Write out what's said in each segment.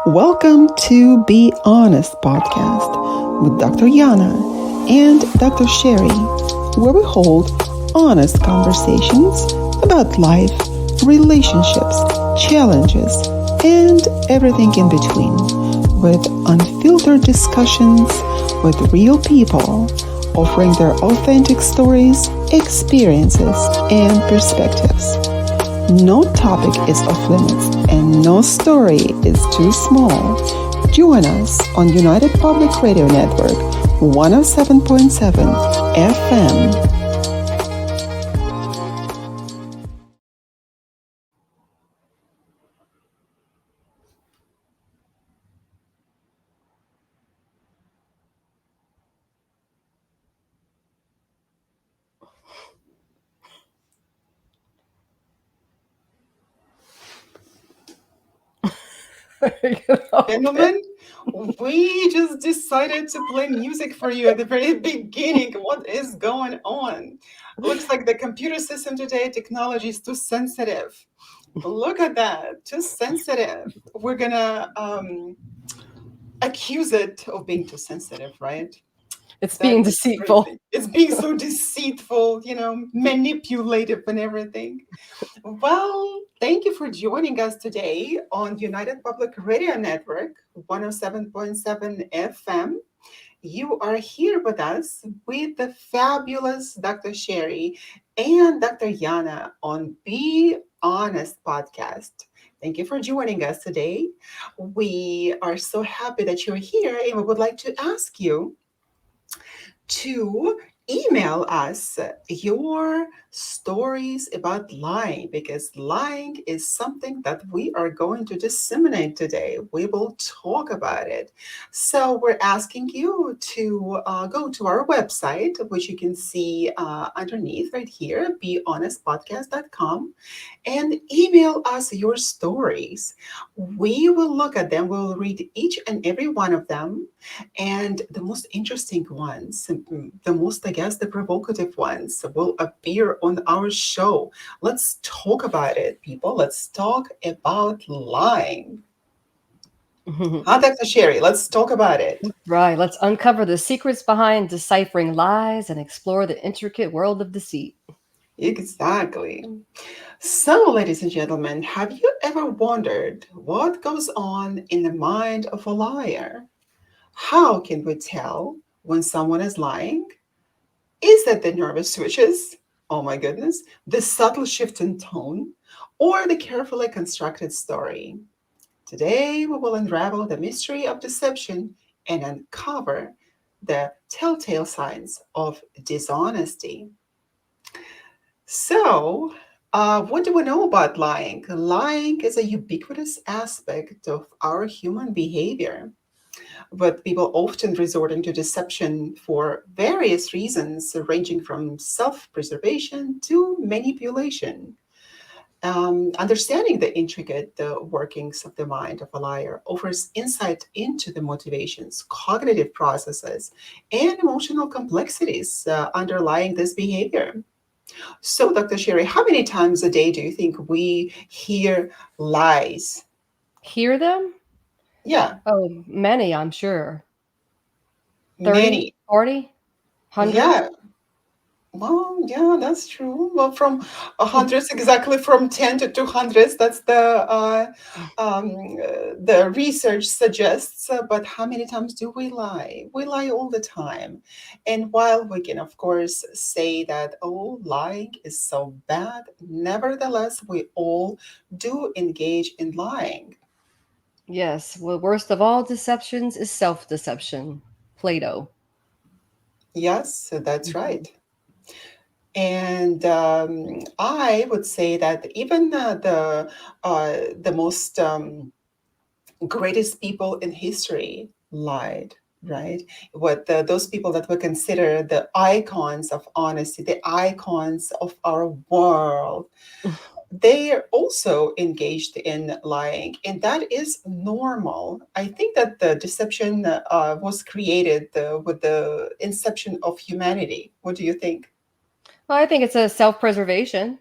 Welcome to Be Honest podcast with Dr. Yana and Dr. Sherry, where we hold honest conversations about life, relationships, challenges, and everything in between, with unfiltered discussions with real people offering their authentic stories, experiences, and perspectives. No topic is off limits and no story is too small. Join us on United Public Radio Network 107.7 FM. Gentlemen, we just decided to play music for you at the very beginning. What is going on? Looks like the computer system today, technology is too sensitive. Look at that, too sensitive. We're gonna accuse it of being too sensitive, right? It's That being is deceitful. crazy. It's being so deceitful, manipulative and everything. Well, thank you for joining us today on United Public Radio Network 107.7 FM. You are here with us with the fabulous Dr. Sherry and Dr. Yana on Be Honest podcast. Thank you for joining us today. We are so happy that you're here, and we would like to ask you to email us your stories about lying, because lying is something that we are going to disseminate today. We will talk about it. So we're asking you to go to our website, which you can see underneath right here, behonestpodcast.com, and email us your stories. We will look at them, we'll read each and every one of them, and the most interesting ones, the most, I guess, the provocative ones will appear on our show. Let's talk about it, people. Let's talk about lying. Huh, Dr. Sherry? Let's talk about it. Right. Let's uncover the secrets behind deciphering lies and explore the intricate world of deceit. Exactly. So, ladies and gentlemen, have you ever wondered what goes on in the mind of a liar? How can we tell when someone is lying? Is that the nervous switches? Oh my goodness. The subtle shift in tone? Or the carefully constructed story? Today, we will unravel the mystery of deception and uncover the telltale signs of dishonesty. So, what do we know about lying? Lying is a ubiquitous aspect of our human behavior, but people often resorting to deception for various reasons, ranging from self-preservation to manipulation. Understanding the intricate workings of the mind of a liar offers insight into the motivations, cognitive processes, and emotional complexities underlying this behavior. So, Dr. Sherry, how many times a day do you think we hear lies? Hear them? Yeah, Oh, many, I'm sure. 30, many. 40, 100? Yeah, well, yeah, that's true. Well, from hundreds, exactly from 10 to 200s, that's the research suggests. But how many times do we lie? We lie all the time. And while we can, of course, say that, oh, lying is so bad, nevertheless, we all do engage in lying. Yes. Well, worst of all deceptions is self deception. Plato. Yes, that's Mhm. right. And I would say that even the most greatest people in history lied, right? Those people that we consider the icons of honesty, the icons of our world, they are also engaged in lying, and that is normal. I think that the deception was created with the inception of humanity. What do you think? Well, I think it's a self preservation,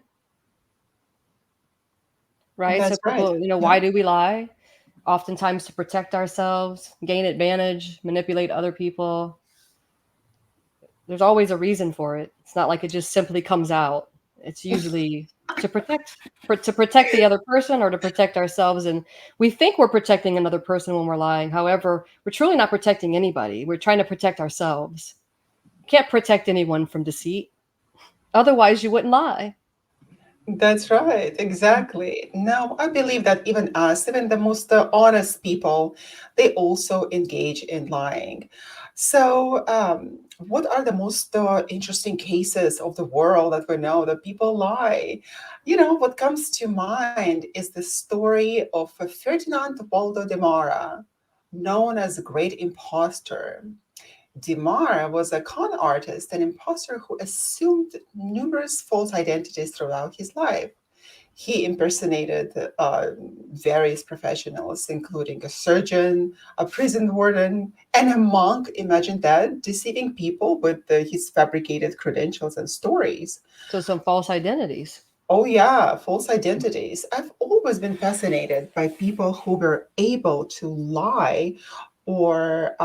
right? So That's right. people, Yeah. why do we lie? oftentimes to protect ourselves, gain advantage, manipulate other people. There's always a reason for it. It's not like it just simply comes out. It's usually to protect the other person or to protect ourselves, and we think we're protecting another person when we're lying. However, we're truly not protecting anybody. We're trying to protect ourselves. You can't protect anyone from deceit. Otherwise, you wouldn't lie. That's right, exactly. Now, I believe that even us, even the most honest people, they also engage in lying. So, what are the most interesting cases of the world that we know that people lie? You know, what comes to mind is the story of Ferdinand Waldo de Mara, known as the Great Impostor. De Mara was a con artist, an impostor who assumed numerous false identities throughout his life. He impersonated various professionals, including a surgeon, a prison warden, and a monk. Imagine that, deceiving people with his fabricated credentials and stories. So some false identities. Oh, yeah, false identities. I've always been fascinated by people who were able to lie or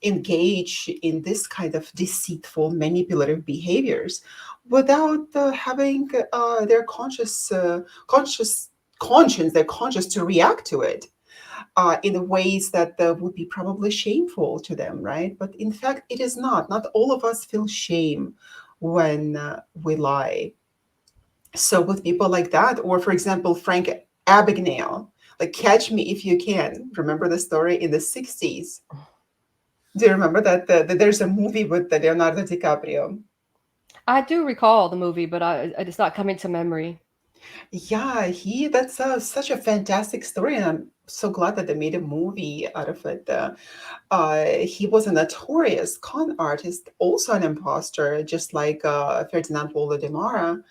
engage in this kind of deceitful, manipulative behaviors without having conscious conscience, their conscious to react to it in ways that would be probably shameful to them, right? But in fact, it is not. Not all of us feel shame when we lie. So with people like that, or for example, Frank Abagnale, like Catch Me If You Can. Remember the story in the 60s? Do you remember that, there's a movie with Leonardo DiCaprio? I do recall the movie, but it's not coming to memory. Yeah, that's such a fantastic story, and I'm so glad that they made a movie out of it. He was a notorious con artist, also an imposter, just like Ferdinand Waldo de Mara,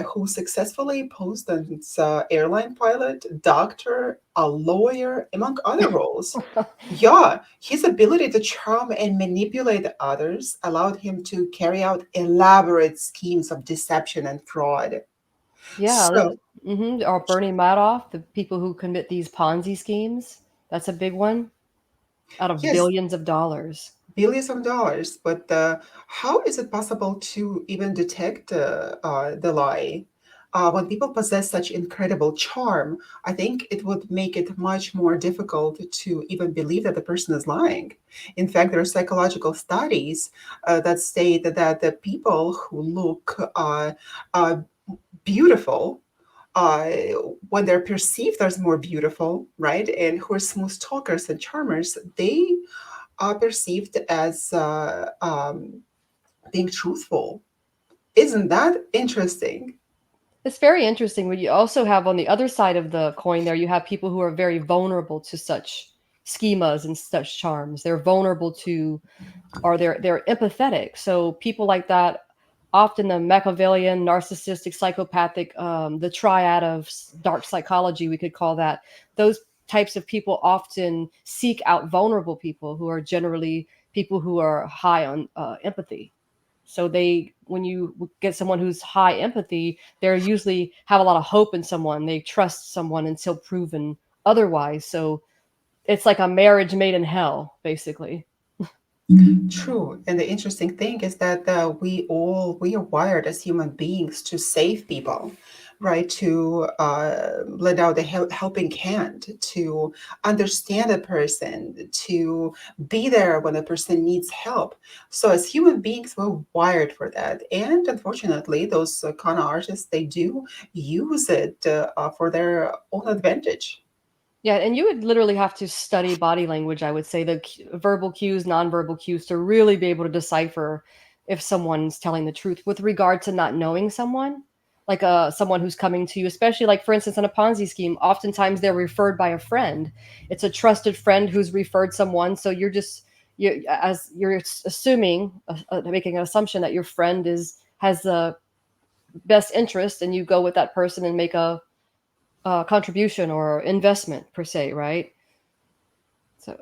who successfully posed as airline pilot, doctor, a lawyer, among other roles. Yeah, his ability to charm and manipulate others allowed him to carry out elaborate schemes of deception and fraud. Yeah, So, or Bernie Madoff, the people who commit these Ponzi schemes. That's a big one, out of yes, billions of dollars. billions of dollars, but how is it possible to even detect the lie? When people possess such incredible charm, I think it would make it much more difficult to even believe that the person is lying. In fact, there are psychological studies that state that the people who look uh, beautiful, uh, when they're perceived as more beautiful, right, and who are smooth talkers and charmers, they are perceived as being truthful. Isn't that interesting? It's very interesting. But you also have on the other side of the coin there, you have people who are very vulnerable to such schemas and such charms. They're vulnerable to, or they're empathetic. So people like that, often the Machiavellian, narcissistic, psychopathic, the triad of dark psychology, we could call that. Those types of people often seek out vulnerable people who are generally people who are high on empathy. So they, when you get someone who's high empathy, they usually have a lot of hope in someone. They trust someone until proven otherwise. So it's like a marriage made in hell, basically. True. And the interesting thing is that we are wired as human beings to save people, right? To lend out a helping hand, to understand a person, to be there when a person needs help. So as human beings, we're wired for that. And unfortunately, those con artists, they do use it for their own advantage. Yeah, and you would literally have to study body language, I would say, the verbal cues, nonverbal cues, to really be able to decipher if someone's telling the truth with regard to not knowing someone, like someone who's coming to you, especially like for instance in a Ponzi scheme, oftentimes they're referred by a friend. It's a trusted friend who's referred someone, so you're just you as you're assuming, making an assumption that your friend is has the best interest, and you go with that person and make a contribution or investment per se, right? So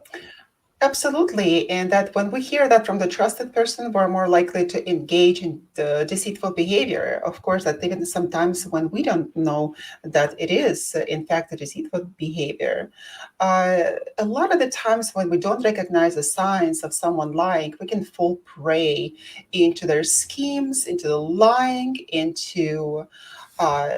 Absolutely. And that when we hear that from the trusted person, we're more likely to engage in the deceitful behavior. Of course, that even sometimes when we don't know that it is, in fact, a deceitful behavior. A lot of the times when we don't recognize the signs of someone lying, we can fall prey into their schemes, into the lying, into uh,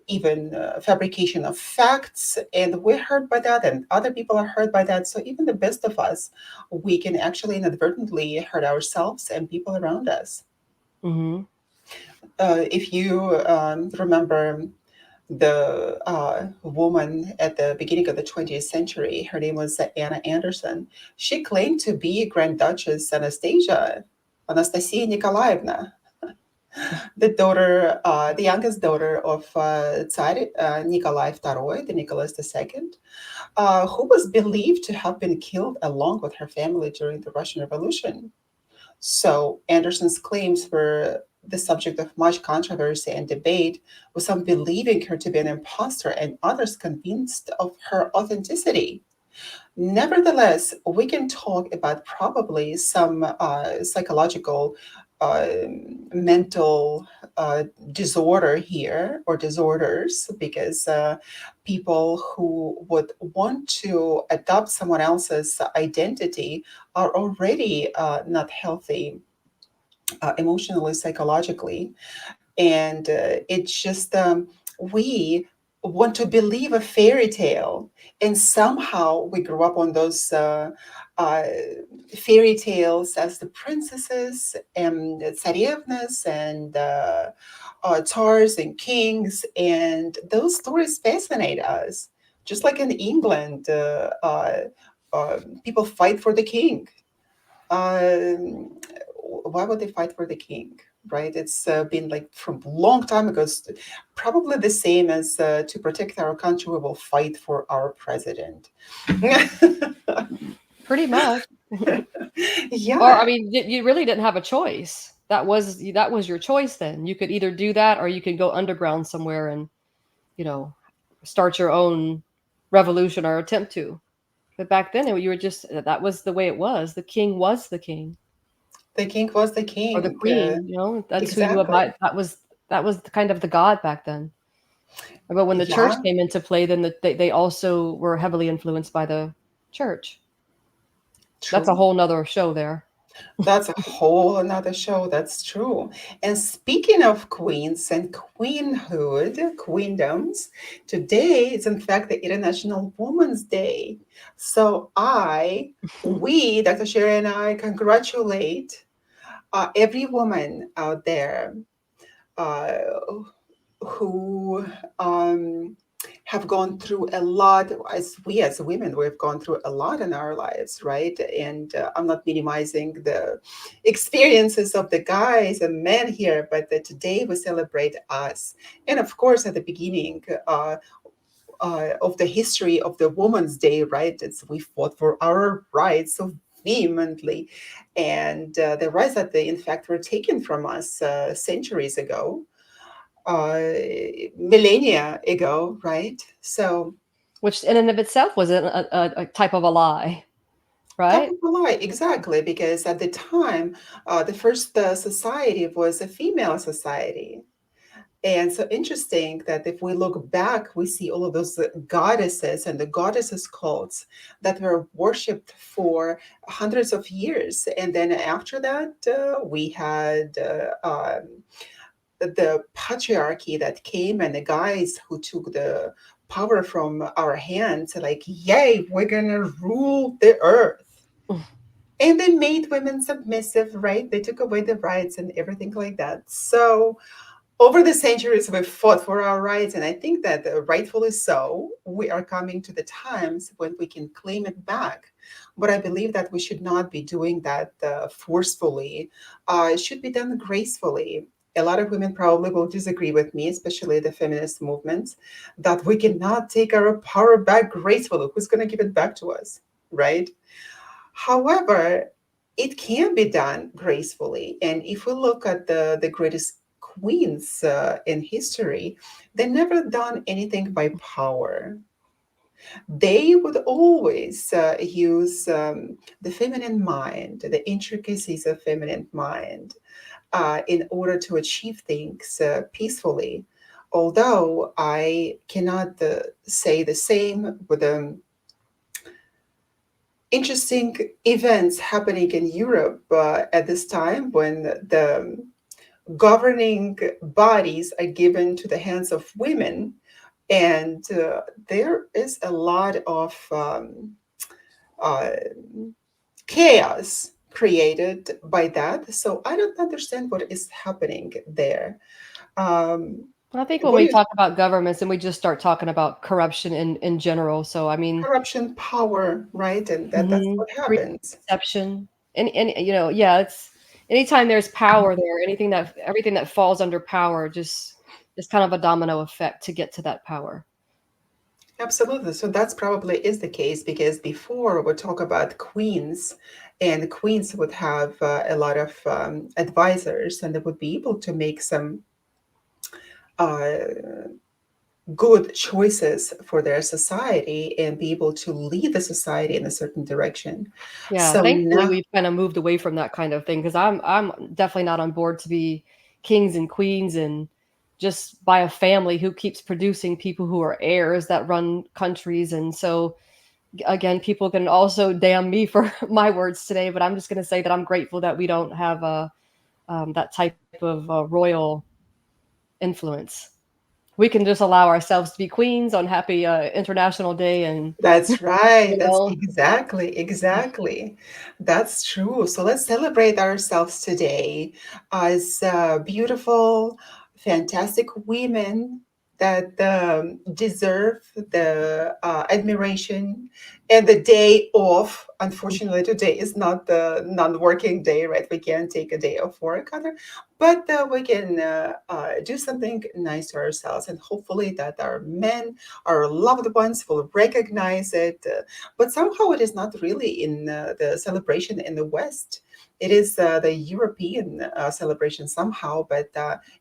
even fabrication of facts, and we're hurt by that, and other people are hurt by that. So even the best of us, we can actually inadvertently hurt ourselves and people around us. Hmm. If you remember the woman at the beginning of the 20th century, her name was Anna Anderson. She claimed to be Grand Duchess Anastasia Nikolaevna, the daughter, the youngest daughter of Tsar Nikolai II, the Nicholas II, who was believed to have been killed along with her family during the Russian Revolution. So Anderson's claims were the subject of much controversy and debate, with some believing her to be an impostor and others convinced of her authenticity. Nevertheless, we can talk about probably some psychological, uh, mental uh, disorder here or disorders, because people who would want to adopt someone else's identity are already not healthy emotionally, psychologically, and it's just we want to believe a fairy tale, and somehow we grew up on those uh, fairy tales as the princesses and the tsarevnas and tsars and kings, and those stories fascinate us. Just like in England, people fight for the king. um, why would they fight for the king, right? It's been like from a long time ago, probably the same as to protect our country, we will fight for our president. Pretty much. Or I Yeah, mean, you really didn't have a choice. That was your choice then. You could either do that or you could go underground somewhere and, you know, start your own revolution or attempt to. But back then, you were just that was the way it was. The king was the king the king was the or the king. queen. You know, that's who you Exactly. abide. That was kind of the god back then. But when the church Yeah, came into play, then they also were heavily influenced by the church. That's a true. whole nother show there. That's a whole another show. That's true. And speaking of queens and queenhood, queendoms, today is in fact the International Women's Day. So Dr. Sherry and I congratulate every woman out there uh, who have gone through a lot. As we as women, we've gone through a lot in our lives, right? And I'm not minimizing the experiences of the guys and men here, but that today we celebrate us. And of course, at the beginning of the history of the Women's Day, right? It's we fought for our rights so vehemently, and the rights that they in fact were taken from us centuries ago, uh, millennia ago, right? So, Which in and of itself was a type of a lie, type right? of a lie, exactly, because at the time, the first society was a female society. And so interesting that if we look back, we see all of those goddesses and the goddesses cults that were worshipped for hundreds of years. And then after that, we had the patriarchy that came and the guys who took the power from our hands, like, yay, we're gonna rule the earth. And they made women submissive, right? They took away the rights and everything like that. So over the centuries, we've fought for our rights, and I think that rightfully so, we are coming to the times when we can claim it back. But I believe that we should not be doing that forcefully. It should be done gracefully. A lot of women probably will disagree with me, especially the feminist movements, that we cannot take our power back gracefully. Who's going to give it back to us, right? However, it can be done gracefully. And if we look at the greatest queens in history, they never done anything by power. They would always use the feminine mind, the intricacies of feminine mind, in order to achieve things peacefully. Although I cannot say the same with the interesting events happening in Europe at this time when the governing bodies are given to the hands of women. And there is a lot of uh, chaos created by that. So I don't understand what is happening there. Um, I think when what we is talk about governments and we just start talking about corruption in general, so I mean, corruption, power, right? And that's what greed, happens. deception, and yeah, it's anytime there's power there, everything that falls under power just is kind of a domino effect to get to that power. Absolutely. So that's probably is the case because before we talk about queens, and queens would have a lot of advisors, and they would be able to make some uh, good choices for their society and be able to lead the society in a certain direction. Yeah, So thankfully now we've kind of moved away from that kind of thing because I'm definitely not on board to be kings and queens and just by a family who keeps producing people who are heirs that run countries. And so again, people can also damn me for my words today, but I'm just going to say that I'm grateful that we don't have that type of royal influence. We can just allow ourselves to be queens on Happy International Day, and that's right. you That's know, exactly. That's true. So let's celebrate ourselves today as beautiful, fantastic women that deserve the admiration and the day off. Unfortunately, today is not the non-working day, right? We can't take a day off work, but we can do something nice to ourselves, and hopefully that our men, our loved ones will recognize it. But somehow it is not really in the celebration in the West. It is the European celebration somehow, but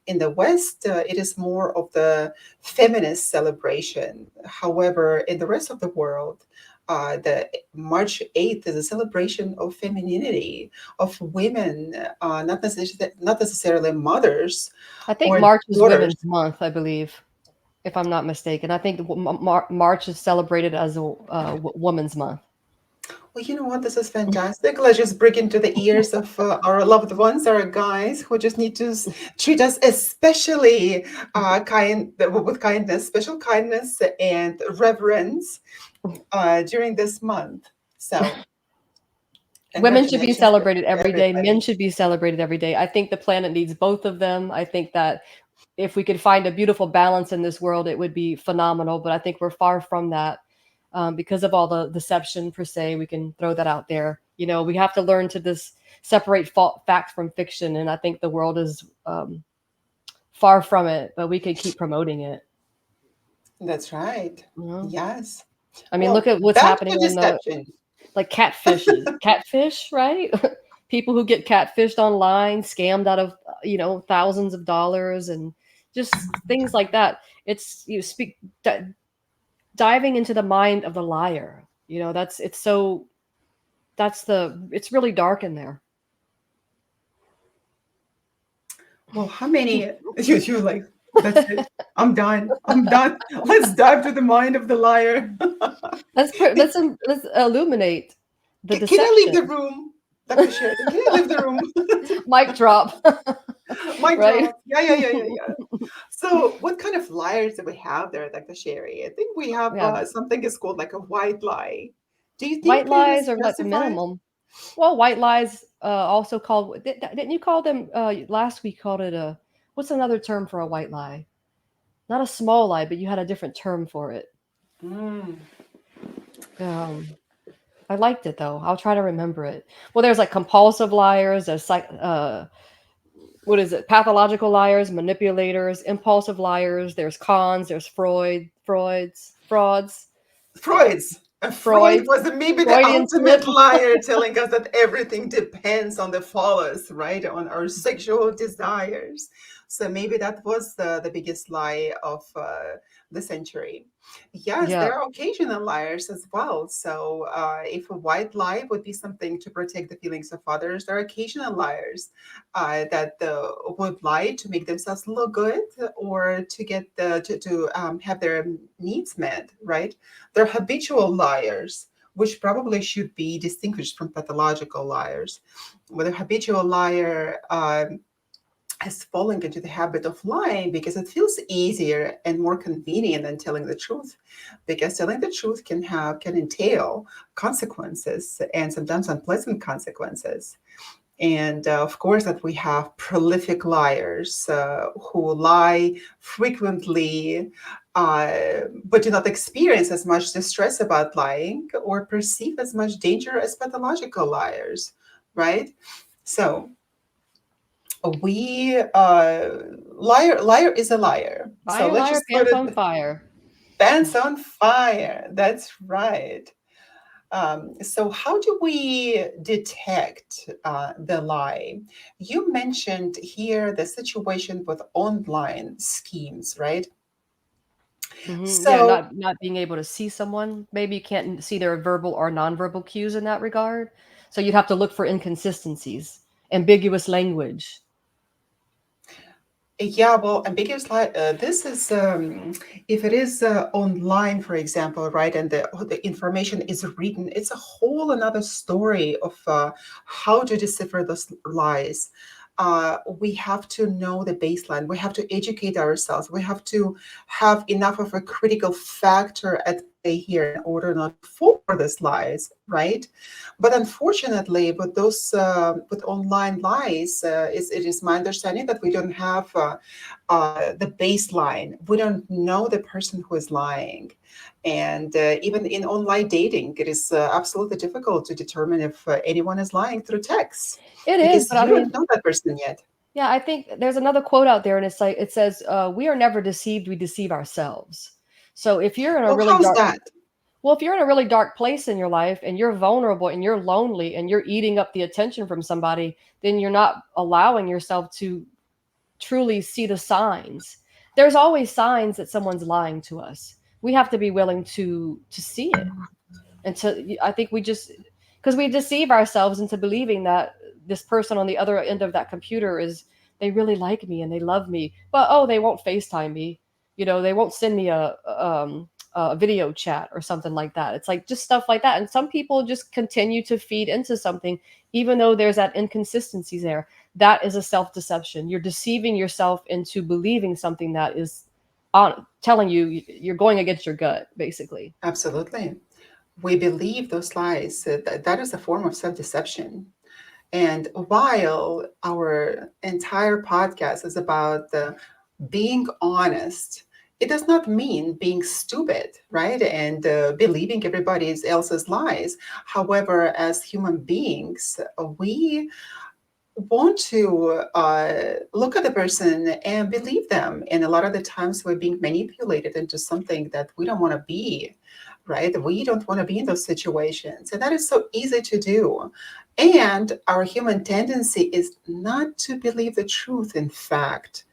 in the West, it is more of the feminist celebration. However, in the rest of the world, the March 8th is a celebration of femininity, of women, not necessarily mothers I think or March is daughters. Women's Month, I believe, if I'm not mistaken. I think March is celebrated as a Woman's Month. Well, you know what? This is fantastic. Let's just break into the ears of our loved ones, our guys who just need to treat us especially with kindness, special kindness and reverence during this month. So, Women should be congratulations to celebrated every day. Men everybody. should be celebrated every day. I think the planet needs both of them. I think that if we could find a beautiful balance in this world, it would be phenomenal. But I think we're far from that because of all the deception per se. We can throw that out there. We have to learn to just separate fact from fiction, and I think the world is far from it. But we can keep promoting it. That's right. You know? Yes. I mean, look Well, at what's back happening to on the deception. like catfishes, catfish, right? People who get catfished online, scammed out of thousands of dollars, and just things like that. It's you speak diving into the mind of the liar. That's it's so it's really dark in there. Well, how many you like, that's it. I'm done. I'm done. Let's dive to the mind of the liar. Let's illuminate the Can I leave deception. the room? Dr. Sherry, can I leave the room? Mic drop, Mic right? drop. Yeah. So, what kind of liars do we have there, Dr. Sherry? I think we have Yeah, something is called like a white lie. Do you white think it lies is are like the justified? minimum. Well, white lies, also called didn't you call them, last week called it a what's another term for a white lie? Not a small lie, but you had a different term for it. Mm. Um, I liked it though. I'll try to remember it. Well, there's like compulsive liars, there's what is it? Pathological liars, manipulators, impulsive liars, there's cons, there's frauds, uh, Freud's. Freud Freuds, was maybe the Freudian slip. ultimate liar, telling us that everything depends on the phallus, right? On our sexual desires. So maybe that was the biggest lie of the century. Yes, Yeah. there are occasional liars as well. So if a white lie would be something to protect the feelings of others, there are occasional liars that would lie to make themselves look good or to get to have their needs met, right? They're habitual liars, which probably should be distinguished from pathological liars. With a habitual liar, has fallen into the habit of lying because it feels easier and more convenient than telling the truth, because telling the truth can entail consequences, and sometimes unpleasant consequences. And of course that we have prolific liars who lie frequently, but do not experience as much distress about lying or perceive as much danger as pathological liars, right? So we liar is a liar. So Liar, let's liar, just put pants it on fire. pants on fire. That's right. So how do we detect the lie? You mentioned here the situation with online schemes, right? Yeah, So not being able to see someone. Maybe you can't see their verbal or nonverbal cues in that regard. So you'd have to look for inconsistencies, ambiguous language. yeah, well, ambiguous light. This is if it is online, for example, right, and the information is written. It's a whole another story of how to decipher those lies. We have to know the baseline. We have to educate ourselves. We have to have enough of a critical factor at play here in order not to fall for these lies, right? But unfortunately, with those with online lies, it is my understanding that we don't have the baseline. We don't know the person who is lying, and even in online dating, it is absolutely difficult to determine if anyone is lying through text It is, because but I you don't mean, know that person yet. yeah, I think there's another quote out there, and it's like it says, "We are never deceived; we deceive ourselves." So if you're in a Well, really how's dark, that? well, if you're in a really dark place in your life and you're vulnerable and you're lonely and you're eating up the attention from somebody, then you're not allowing yourself to truly see the signs. There's always signs that someone's lying to us. We have to be willing to see it. And to I think we just because we deceive ourselves into believing that this person on the other end of that computer is they really like me and they love me, but oh, they won't FaceTime me. They won't send me a video chat or something like that. It's like just stuff like that. And some people just continue to feed into something, even though there's that inconsistency there. That is a self deception. You're deceiving yourself into believing something that is on telling you you're going against your gut, basically. Absolutely. We believe those lies. That is a form of self deception. And while our entire podcast is about being honest, it does not mean being stupid, right? And believing everybody else's lies. However, as human beings, we want to look at the person and believe them. And a lot of the times we're being manipulated into something that we don't want to be, right? We don't want to be in those situations. And that is so easy to do. And our human tendency is not to believe the truth, in fact.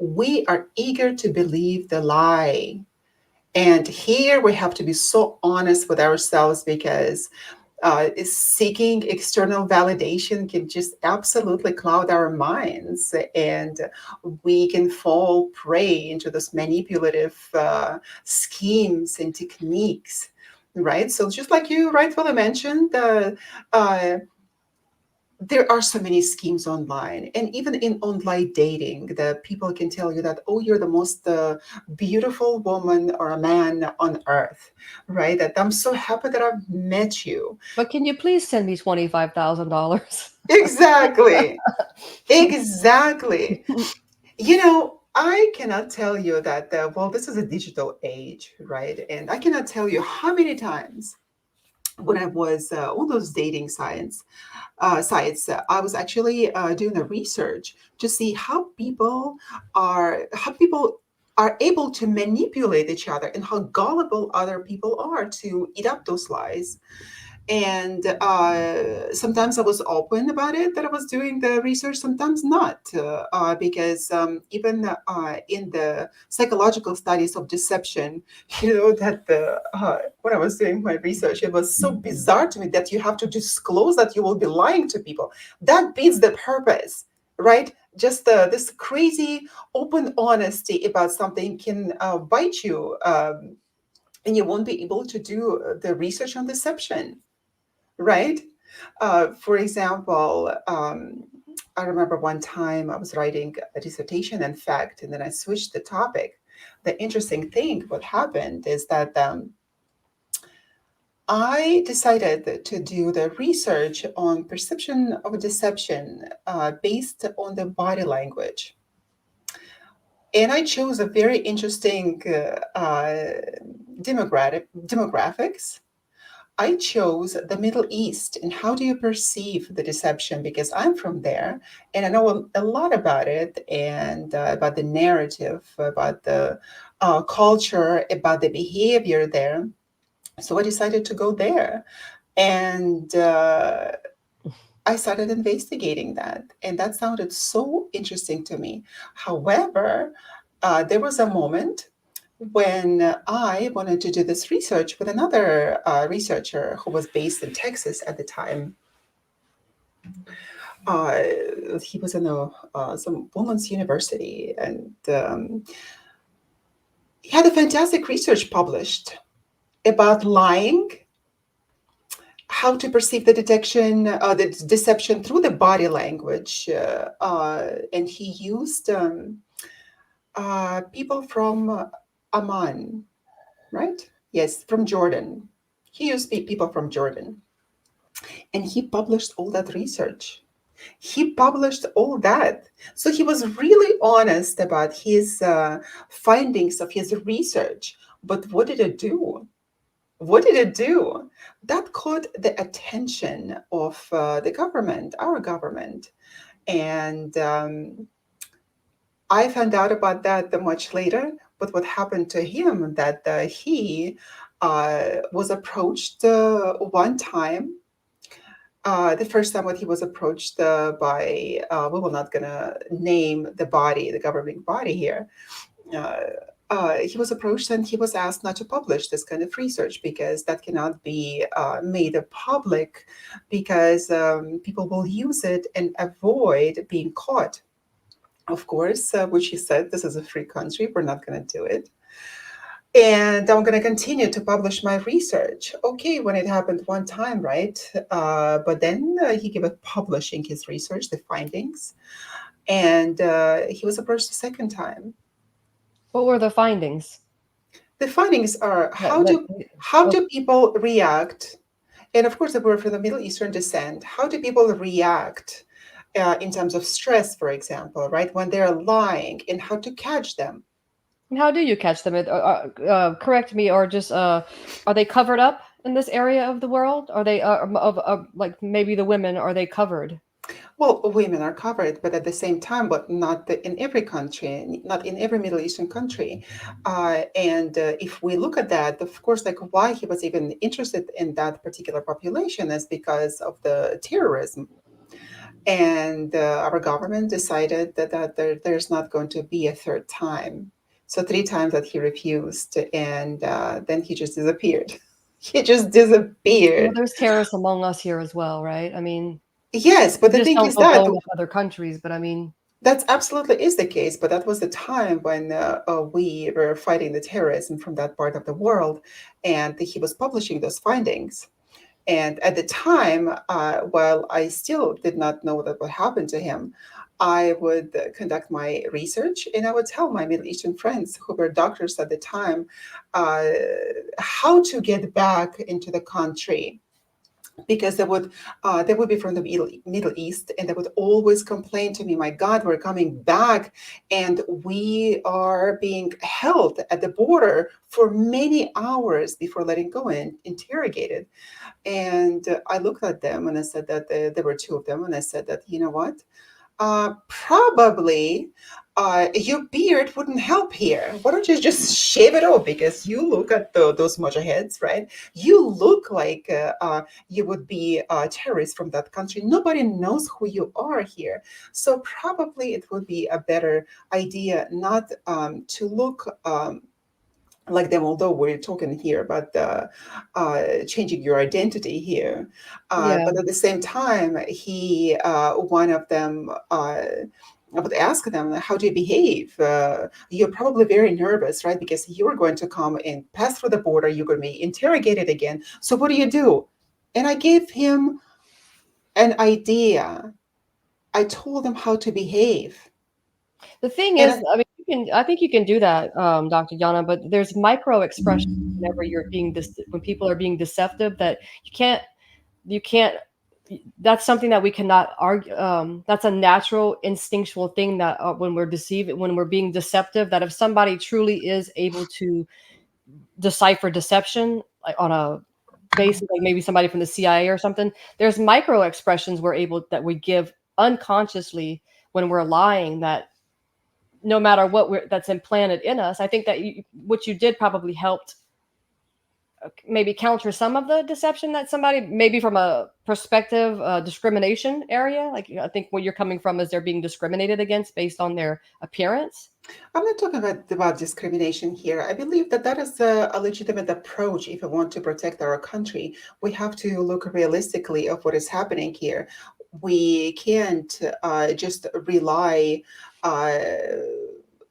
We are eager to believe the lie. And here we have to be so honest with ourselves because seeking external validation can just absolutely cloud our minds, and we can fall prey into those manipulative schemes and techniques, right? So just like you rightfully mentioned, uh, there are so many schemes online, and even in online dating, the people can tell you that, oh, you're the most beautiful woman or a man on earth, right? That I'm so happy that I've met you. But can you please send me $25,000? Exactly. Exactly. I cannot tell you that, well, this is a digital age, right? And I cannot tell you how many times when I was on those dating sites, I was actually doing a research to see how people are able to manipulate each other and how gullible other people are to eat up those lies. And sometimes I was open about it that I was doing the research, sometimes not, because even in the psychological studies of deception, that when I was doing my research, it was so bizarre to me that you have to disclose that you will be lying to people. That beats the purpose, right? Just this crazy open honesty about something can bite you, and you won't be able to do the research on deception, right? For example, I remember one time I was writing a dissertation, in fact, and then I switched the topic. The interesting thing, what happened is that I decided to do the research on perception of deception based on the body language. And I chose a very interesting demographics. I chose the Middle East and how do you perceive the deception? Because I'm from there and I know a lot about it and about the narrative, about the culture, about the behavior there. So I decided to go there and I started investigating that. And that sounded so interesting to me. However, there was a moment when I wanted to do this research with another researcher who was based in Texas at the time. Uh, he was in some women's university, and he had a fantastic research published about lying, how to perceive the deception through the body language, and he used people from Amman, right? Yes, from Jordan. He used people from Jordan, and he published all that research. He published all that. So he was really honest about his findings of his research. But what did it do? What did it do? That caught the attention of the government, our government. And I found out about that much later. But what happened to him that he was approached one time, the first time when he was approached by, we will not gonna name the body, the governing body here. Uh, he was approached and he was asked not to publish this kind of research because that cannot be made public because people will use it and avoid being caught. Of course, which he said, this is a free country, we're not going to do it. And I'm going to continue to publish my research. Okay, when it happened one time, right? But then he gave up publishing his research, the findings, and he was approached a second time. What were the findings? The findings are That that how oh, do people react? And of course, they were from the Middle Eastern descent. How do people react in terms of stress, for example, right? When they're lying, and how to catch them? and how do you catch them? Correct me, or just are they covered up in this area of the world? Are they of like maybe the women? Are they covered? Well, women are covered, but at the same time, but not in every country, not in every Middle Eastern country. And if we look at that, of course, like why he was even interested in that particular population is because of the terrorism. And our government decided that there's not going to be a third time. So three times that he refused, and then he just disappeared. He just Well, disappeared. there's terrorists among us here as well, right? I mean, Yes, but we the just thing don't is go that blowing up other countries, but I mean, that absolutely is the case, but that was the time when we were fighting the terrorism from that part of the world, and he was publishing those findings. And at the time, while I still did not know that what happened to him, I would conduct my research and I would tell my Middle Eastern friends who were doctors at the time uh, how to get back into the country because they would be from the Middle East and they would always complain to me, my God, we're coming back and we are being held at the border for many hours before letting go and interrogated. And I looked at them and I said that there were two of them and I said that, you know what, probably your beard wouldn't help here. Why don't you just shave it off? Because you look at those mujaheds, right? You look like you would be a terrorist from that country. Nobody knows who you are here. So probably it would be a better idea not to look like them, although we're talking here about changing your identity here. Yeah. But at the same time, one of them, I would ask them, how do you behave? You're probably very nervous, right? Because you're going to come and pass through the border, you're going to be interrogated again. So what do you do? And I gave him an idea. I told him how to behave. The thing And is, I mean, I think you can do that, Dr. Yana, but there's micro expressions whenever you're being when people are being deceptive that you can't you can't that's something that we cannot argue. That's a natural instinctual thing that when we're deceived, when we're being deceptive, that if somebody truly is able to decipher deception, like on a basis, like maybe somebody from the CIA or something, there's micro expressions we give unconsciously when we're lying, that no matter what that's implanted in us. I think that what you did probably helped maybe counter some of the deception that somebody, maybe from a perspective discrimination area, like I think where you're coming from is they're being discriminated against based on their appearance. I'm not talking about discrimination here. I believe that that is a legitimate approach if we want to protect our country. We have to look realistically of what is happening here. We can't just rely uh,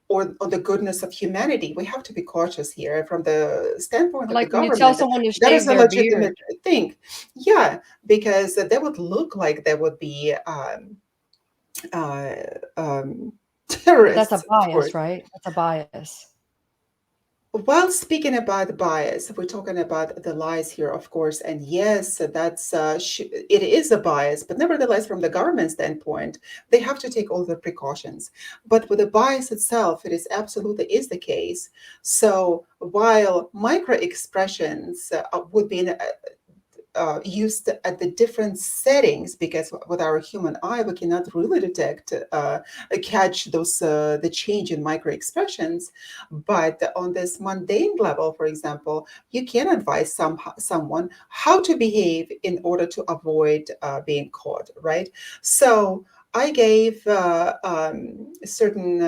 on the goodness of humanity. We have to be cautious here from the standpoint of the Like when you tell government. someone to That is shave a their beard, legitimate thing. Yeah, because they would look like they would be uh, um, but that's terrorists, a of course. bias, right? That's a bias. While speaking about bias, we're talking about the lies here, of course, and yes, it is a bias, but nevertheless, from the government standpoint, they have to take all the precautions. But with the bias itself, it is absolutely is the case. So while micro expressions would be used at the different settings, because with our human eye we cannot really catch those the change in micro expressions. But on this mundane level, for example, you can advise someone how to behave in order to avoid being caught, right? So I gave certain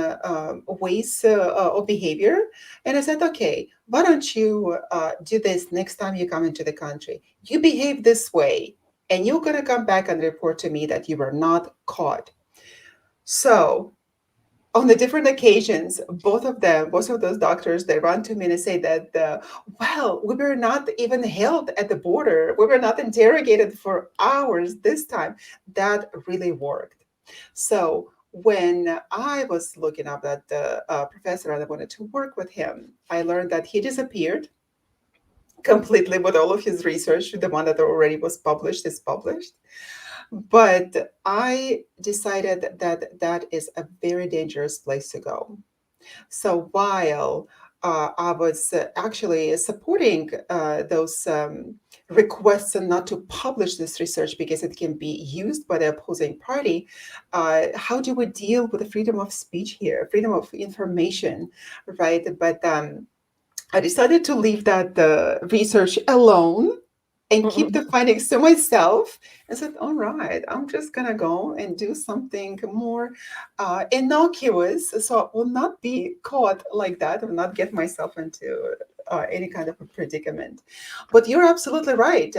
ways of behavior, and I said, okay, why don't you do this next time you come into the country? You behave this way, and you're going to come back and report to me that you were not caught. So, on the different occasions, both of those doctors, they run to me and say that, well, we were not even held at the border. We were not interrogated for hours this time. That really worked. So, when I was looking up that professor and I wanted to work with him, I learned that he disappeared completely with all of his research. The one that already was published is published. But I decided that that is a very dangerous place to go. So while I was actually supporting those requests and not to publish this research because it can be used by the opposing party, how do we deal with the freedom of speech here, freedom of information, right? But I decided to leave that research alone and keep the findings to myself. I said, all right, I'm just going to go and do something more innocuous so I will not be caught like that or not get myself into any kind of a predicament. But you're absolutely right.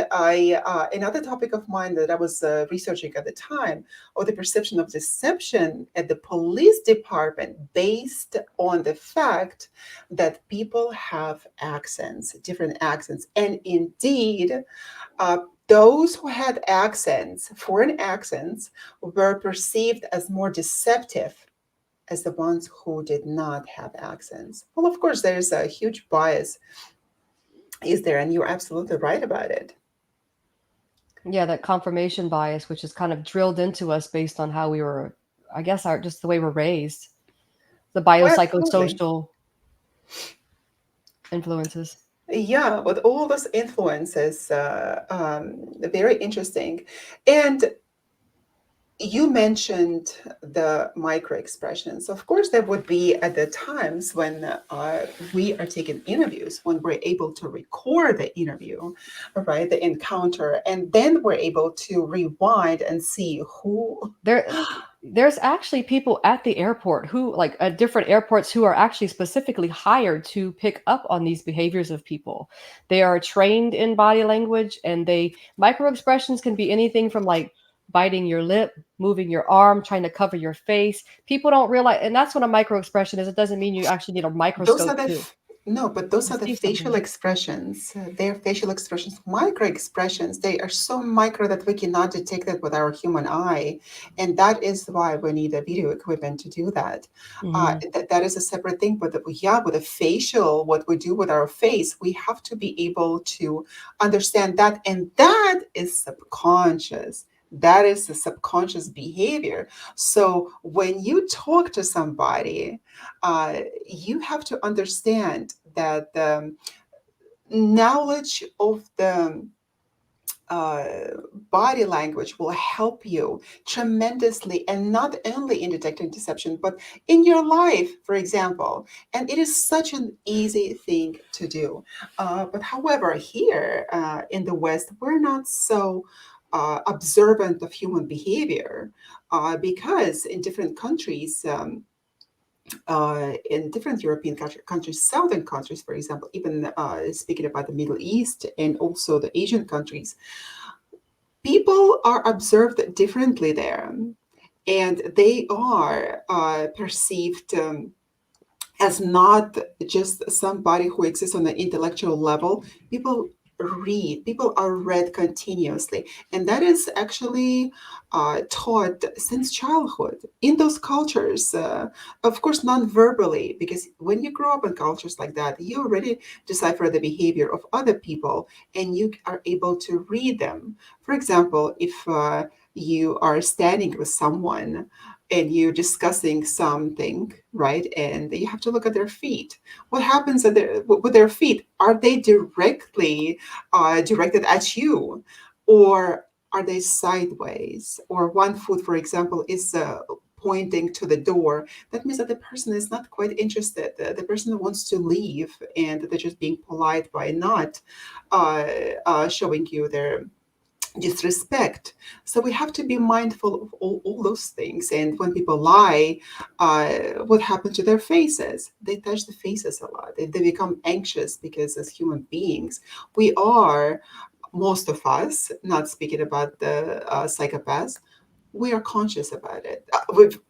Another topic of mine that I was researching at the time, or the perception of deception at the police department based on the fact that people have accents, different accents. And indeed, uh, those who had accents, foreign accents, were perceived as more deceptive as the ones who did not have accents. Well, of course, there's a huge bias, is there? And you're absolutely right about it. Yeah, that confirmation bias, which is kind of drilled into us based on how we were, I guess, our just the way we're raised, the Oh, absolutely. biopsychosocial influences. Yeah, with all those influences, very interesting. And you mentioned the micro expressions. Of course, there would be at the times when we are taking interviews, when we're able to record the interview, right, the encounter, and then we're able to rewind and see who. there there's actually people at the airport who, like, at different airports, who are actually specifically hired to pick up on these behaviors of people. They are trained in body language, and they micro expressions can be anything from, like, biting your lip, moving your arm, trying to cover your face. People don't realize, and that's what a micro expression is. It doesn't mean you actually need a Those microscope are the no, but those to are the see facial something. expressions. They're facial expressions, micro expressions. They are so micro that we cannot detect it with our human eye, and that is why we need a video equipment to do that. Hmm. That is a separate thing. But yeah, with the facial, what we do with our face, we have to be able to understand that, and that is subconscious. That is the subconscious behavior. So when you talk to somebody, uh, you have to understand that the knowledge of the uh, body language will help you tremendously, and not only in detecting deception, but in your life, for example. And it is such an easy thing to do. But however, here in the West, we're not so observant of human behavior because in different countries, in different European countries, southern countries, for example, even speaking about the Middle East and also the Asian countries, people are observed differently there, and they are perceived as not just somebody who exists on an intellectual level. People are read continuously, and that is actually taught since childhood in those cultures, of course non-verbally, because when you grow up in cultures like that, you already decipher the behavior of other people, and you are able to read them. For example, if you are standing with someone and you're discussing something, right? And you have to look at their feet. What happens with their feet? Are they directly directed at you, or are they sideways? Or one foot, for example, is pointing to the door. That means that the person is not quite interested. The person wants to leave, and they're just being polite by not uh, showing you their disrespect. So we have to be mindful of all those things. And when people lie, what happened to their faces? They touch the faces a lot. They become anxious because as human beings, we are, most of us, not speaking about the psychopaths, we are conscious about it.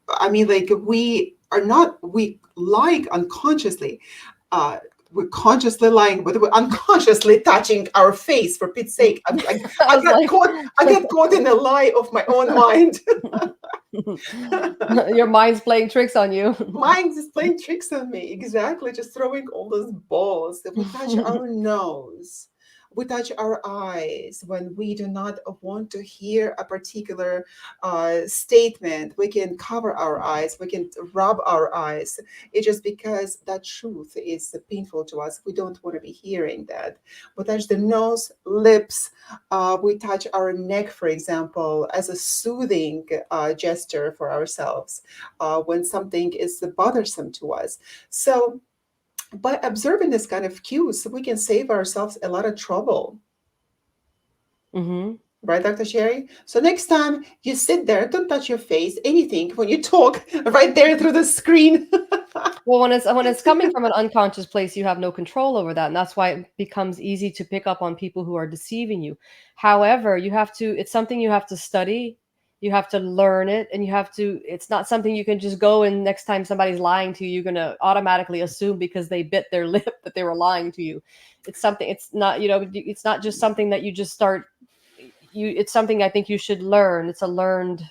I mean, like we are not, we like unconsciously. Uh, we're consciously lying, but we're unconsciously touching our face. For Pete's sake, I was like, I get caught in a lie of my own mind. your mind's playing tricks on you. Mind is playing tricks on me. Exactly. Just throwing all those balls. That we touch our nose. We touch our eyes when we do not want to hear a particular statement. We can cover our eyes. We can rub our eyes. It's just because that truth is painful to us. We don't want to be hearing that. We touch the nose, lips. We touch our neck, for example, as a soothing gesture for ourselves when something is bothersome to us. So, by observing this kind of cues, we can save ourselves a lot of trouble. Hmm. Right, Dr. Sherry? So next time you sit there, don't touch your face, anything when you talk, right there through the screen. Well, when it's coming from an unconscious place, you have no control over that, and that's why it becomes easy to pick up on people who are deceiving you. However, you have to. It's something you have to study. You have to learn it, and you have to. It's not something you can just go and next time somebody's lying to you, you're gonna automatically assume because they bit their lip that they were lying to you. It's something. It's not. It's not just something that you just start. It's something I think you should learn. It's a learned,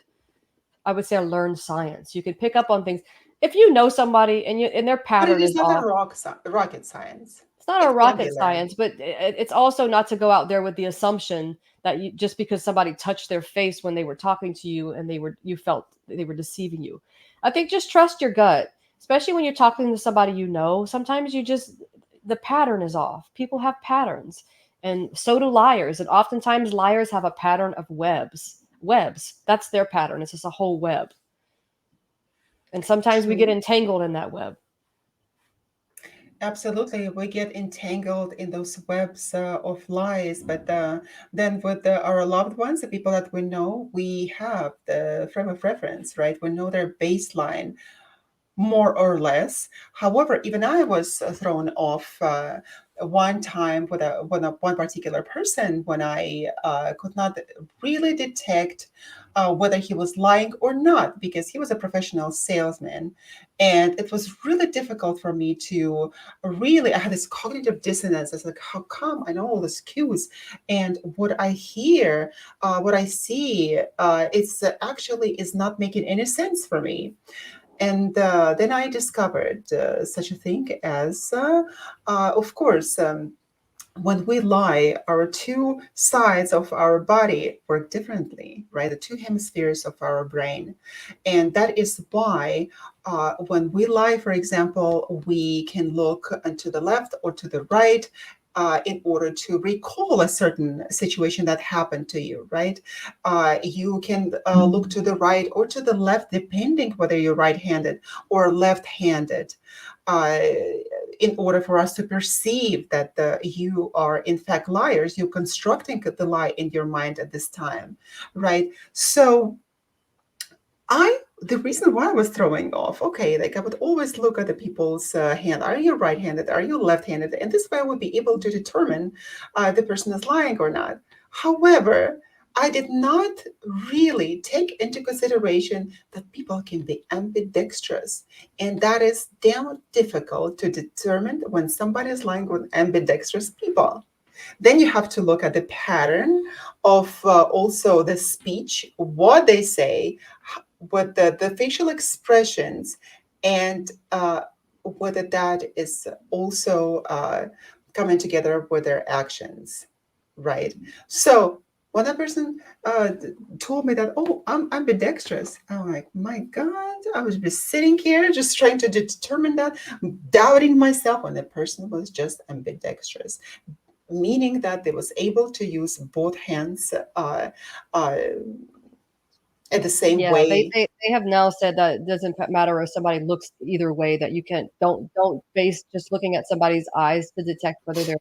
I would say, a learned science. You can pick up on things if you know somebody and their But it pattern is is not a off. rocket science. It's not a It can be rocket learned. science, but it's also not to go out there with the assumption that you, just because somebody touched their face when they were talking to you and you felt they were deceiving you. I think just trust your gut, especially when you're talking to somebody you know. Sometimes the pattern is off. People have patterns, and so do liars. And oftentimes liars have a pattern of webs. webs. That's their pattern. It's just a whole web. And sometimes we get True. entangled in that web. Absolutely, we get entangled in those webs of lies. But then, with our loved ones, the people that we know, we have the frame of reference, right? We know their baseline more or less. However, even I was thrown off one time with one particular person when I could not really detect whether he was lying or not, because he was a professional salesman, and it was really difficult for me to really. I had this cognitive dissonance. It's like, how come I know all these cues, and what I hear, what I see, it's actually is not making any sense for me. And then I discovered such a thing as, of course, when we lie, our two sides of our body work differently, right? The two hemispheres of our brain. And that is why when we lie, for example, we can look to the left or to the right. In order to recall a certain situation that happened to you, right? You can look to the right or to the left, depending whether you're right handed or left handed. Uh, in order for us to perceive that you are in fact liars, you're constructing the lie in your mind at this time, right? So I the reason why I was throwing off, okay, like I would always look at the people's hand. Are you right-handed? Are you left-handed? And this way I would be able to determine the person is lying or not. However, I did not really take into consideration that people can be ambidextrous, and that is damn difficult to determine when somebody is lying with ambidextrous people. Then you have to look at the pattern of also the speech, what they say, what the facial expressions, and whether that is also coming together with their actions, right? So when that person told me that, oh, I'm ambidextrous, I'm like, my God, I was just sitting here just trying to determine that, doubting myself, when the person was just ambidextrous, meaning that they was able to use both hands uh, at the same Yeah, way. they have now said that it doesn't matter if somebody looks either way, that you can't don't base just looking at somebody's eyes to detect whether they're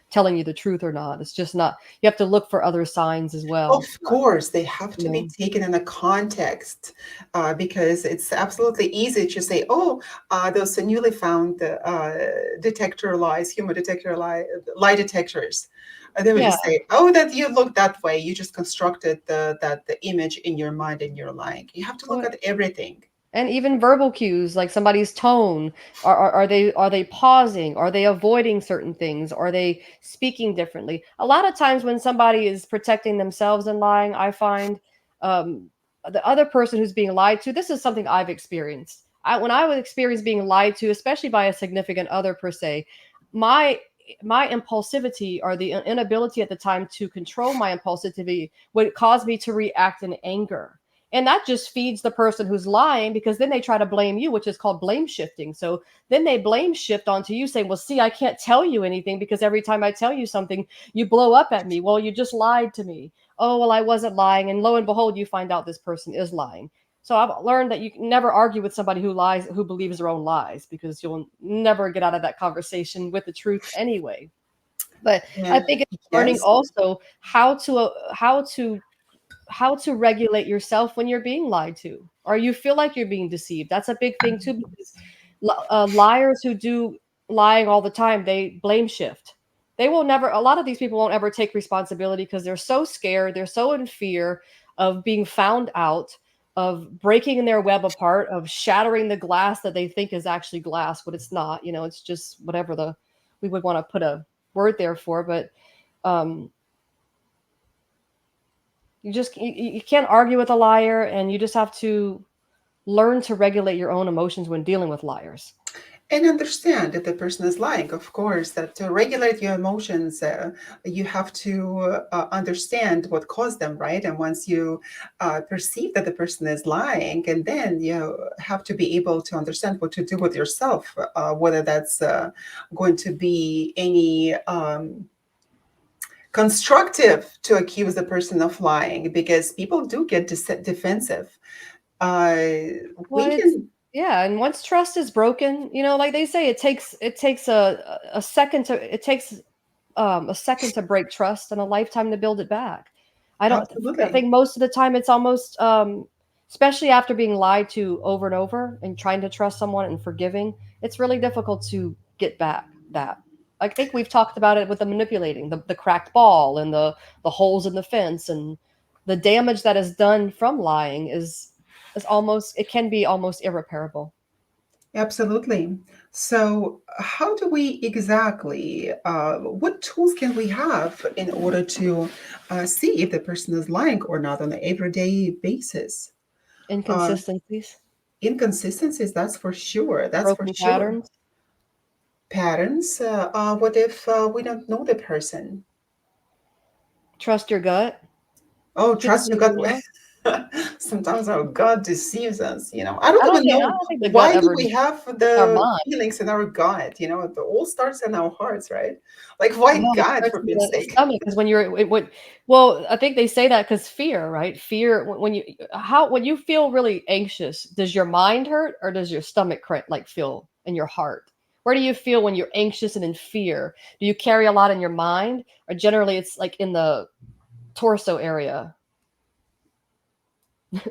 telling you the truth or not. It's just not, you have to look for other signs as Of well. course, they have You to be know. taken in a context because it's absolutely easy to say, oh, those newly found detector lies, human detector lie detectors. They would Yeah. just say, oh, that you look that way. You just constructed the image in your mind and you're lying. You have to look Well, at everything. and even verbal cues like somebody's tone, are they pausing, are they avoiding certain things, are they speaking differently? A lot of times when somebody is protecting themselves and lying, I find um, the other person who's being lied to, this is something I've experienced. When I was experienced being lied to, especially by a significant other per se, my my impulsivity, or the inability at the time to control my impulsivity, would cause me to react in anger, and that just feeds the person who's lying, because then they try to blame you, which is called blame shifting. So then they blame shift onto you, saying, well, see, I can't tell you anything because every time I tell you something, you blow up at me. Well, you just lied to me. Oh, well, I wasn't lying. And lo and behold, you find out this person is lying. So I've learned that you can never argue with somebody who lies, who believes their own lies, because you'll never get out of that conversation with the truth anyway. But I And think it's learning yes, also how to regulate yourself when you're being lied to, or you feel like you're being deceived. That's a big thing too, because liars who do lying all the time, they blame shift. They will never, a lot of these people won't ever take responsibility because they're so scared, they're so in fear of being found out, of breaking their web apart, of shattering the glass that they think is actually glass, but it's not. It's just whatever the we would want to put a word there for. But um you can't argue with a liar, and you just have to learn to regulate your own emotions when dealing with liars. and understand that the person is lying. Of course, that to regulate your emotions, you have to understand what caused them, right? And once you perceive that the person is lying, and then you have to be able to understand what to do with yourself, whether that's going to be any constructive to accuse the person of lying because people do get defensive. Uh, Well, we it's can yeah, and once trust is broken, like they say, it takes a second to it takes a second to break trust and a lifetime to build it back. I absolutely. think most of the time it's almost especially after being lied to over and over and trying to trust someone and forgiving, it's really difficult to get back that. I think we've talked about it with the manipulating, the cracked ball and the holes in the fence and the damage that is done from lying is almost it can be almost irreparable. Absolutely. So, how do we exactly, what tools can we have in order to see if the person is lying or not on an everyday basis? Uh, Inconsistencies, Inconsistencies, that's for sure. That's for broken sure. patterns. Patterns, what if we don't know the person? Trust your gut. Oh, Get to trust know your your gut. gut. Sometimes our gut deceives us. I don't even I know don't think the gut why do ever we have our the mind. feelings in our gut. It all starts in our hearts, right? Like, why No, it gut, starts for in Pete's the sake? stomach because when you're it would well, I think they say that because fear, right? Fear when you how when you feel really anxious, does your mind hurt or does your stomach like feel in your heart? Where do you feel when you're anxious and in fear? Do you carry a lot in your mind or generally it's like in the torso area? Well,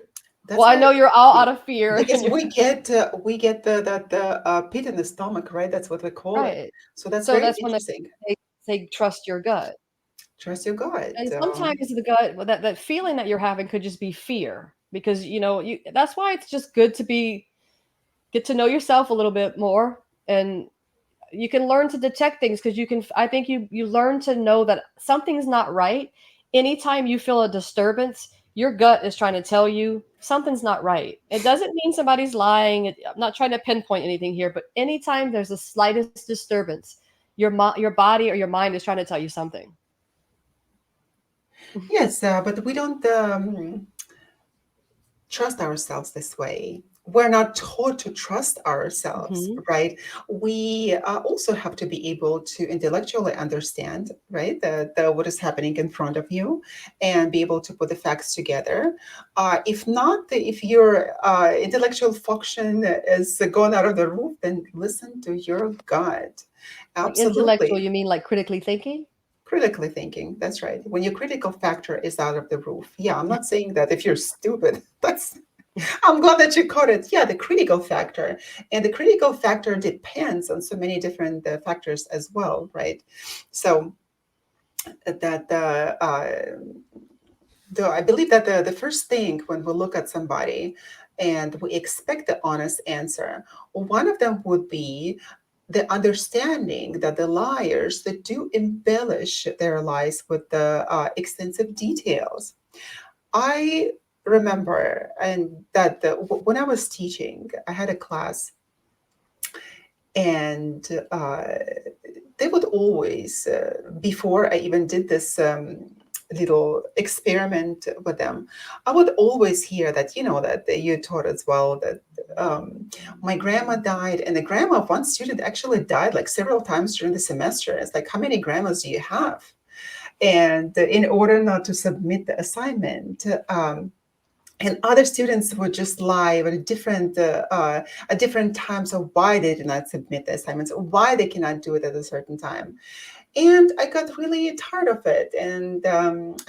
That's I why know you're all out we- of fear because and you're we get the pit in the stomach, right? That's what we call it. right. So that's So very that's when interesting. they say trust your gut. Trust your gut. And sometimes the gut, well, that feeling that you're having could just be fear because that's why it's just good to get to know yourself a little bit more and you can learn to detect things because I think you learn to know that something's not right anytime you feel a disturbance. Your gut is trying to tell you something's not right. It doesn't mean somebody's lying. I'm not trying to pinpoint anything here, but anytime there's the slightest disturbance, your body or your mind is trying to tell you something. Yes, but we don't trust ourselves this way. We're not taught to trust ourselves, Hmm. right? We also have to be able to intellectually understand, right, what is happening in front of you and be able to put the facts together. If not, if your intellectual function is gone out of the roof, then listen to your gut. Like intellectual, Absolutely. you mean like critically thinking? Critically thinking, that's right. When your critical factor is out of the roof. Yeah, I'm not saying that if you're stupid, that's I'm glad that you caught it. Yeah, the critical factor. And the critical factor depends on so many different factors as well, right? So that I believe that the first thing when we look at somebody and we expect the honest answer, one of them would be the understanding that the liars that do embellish their lies with the extensive details. I remember and that when I was teaching, I had a class and they would always, before I even did this little experiment with them, I would always hear that, that you taught as well that um, my grandma died, and the grandma of one student actually died like several times during the semester. It's like, how many grandmas do you have? And in order not to submit the assignment, and other students would just lie at different times of why they did not submit the assignments, or why they cannot do it at a certain time. And I got really tired of it, and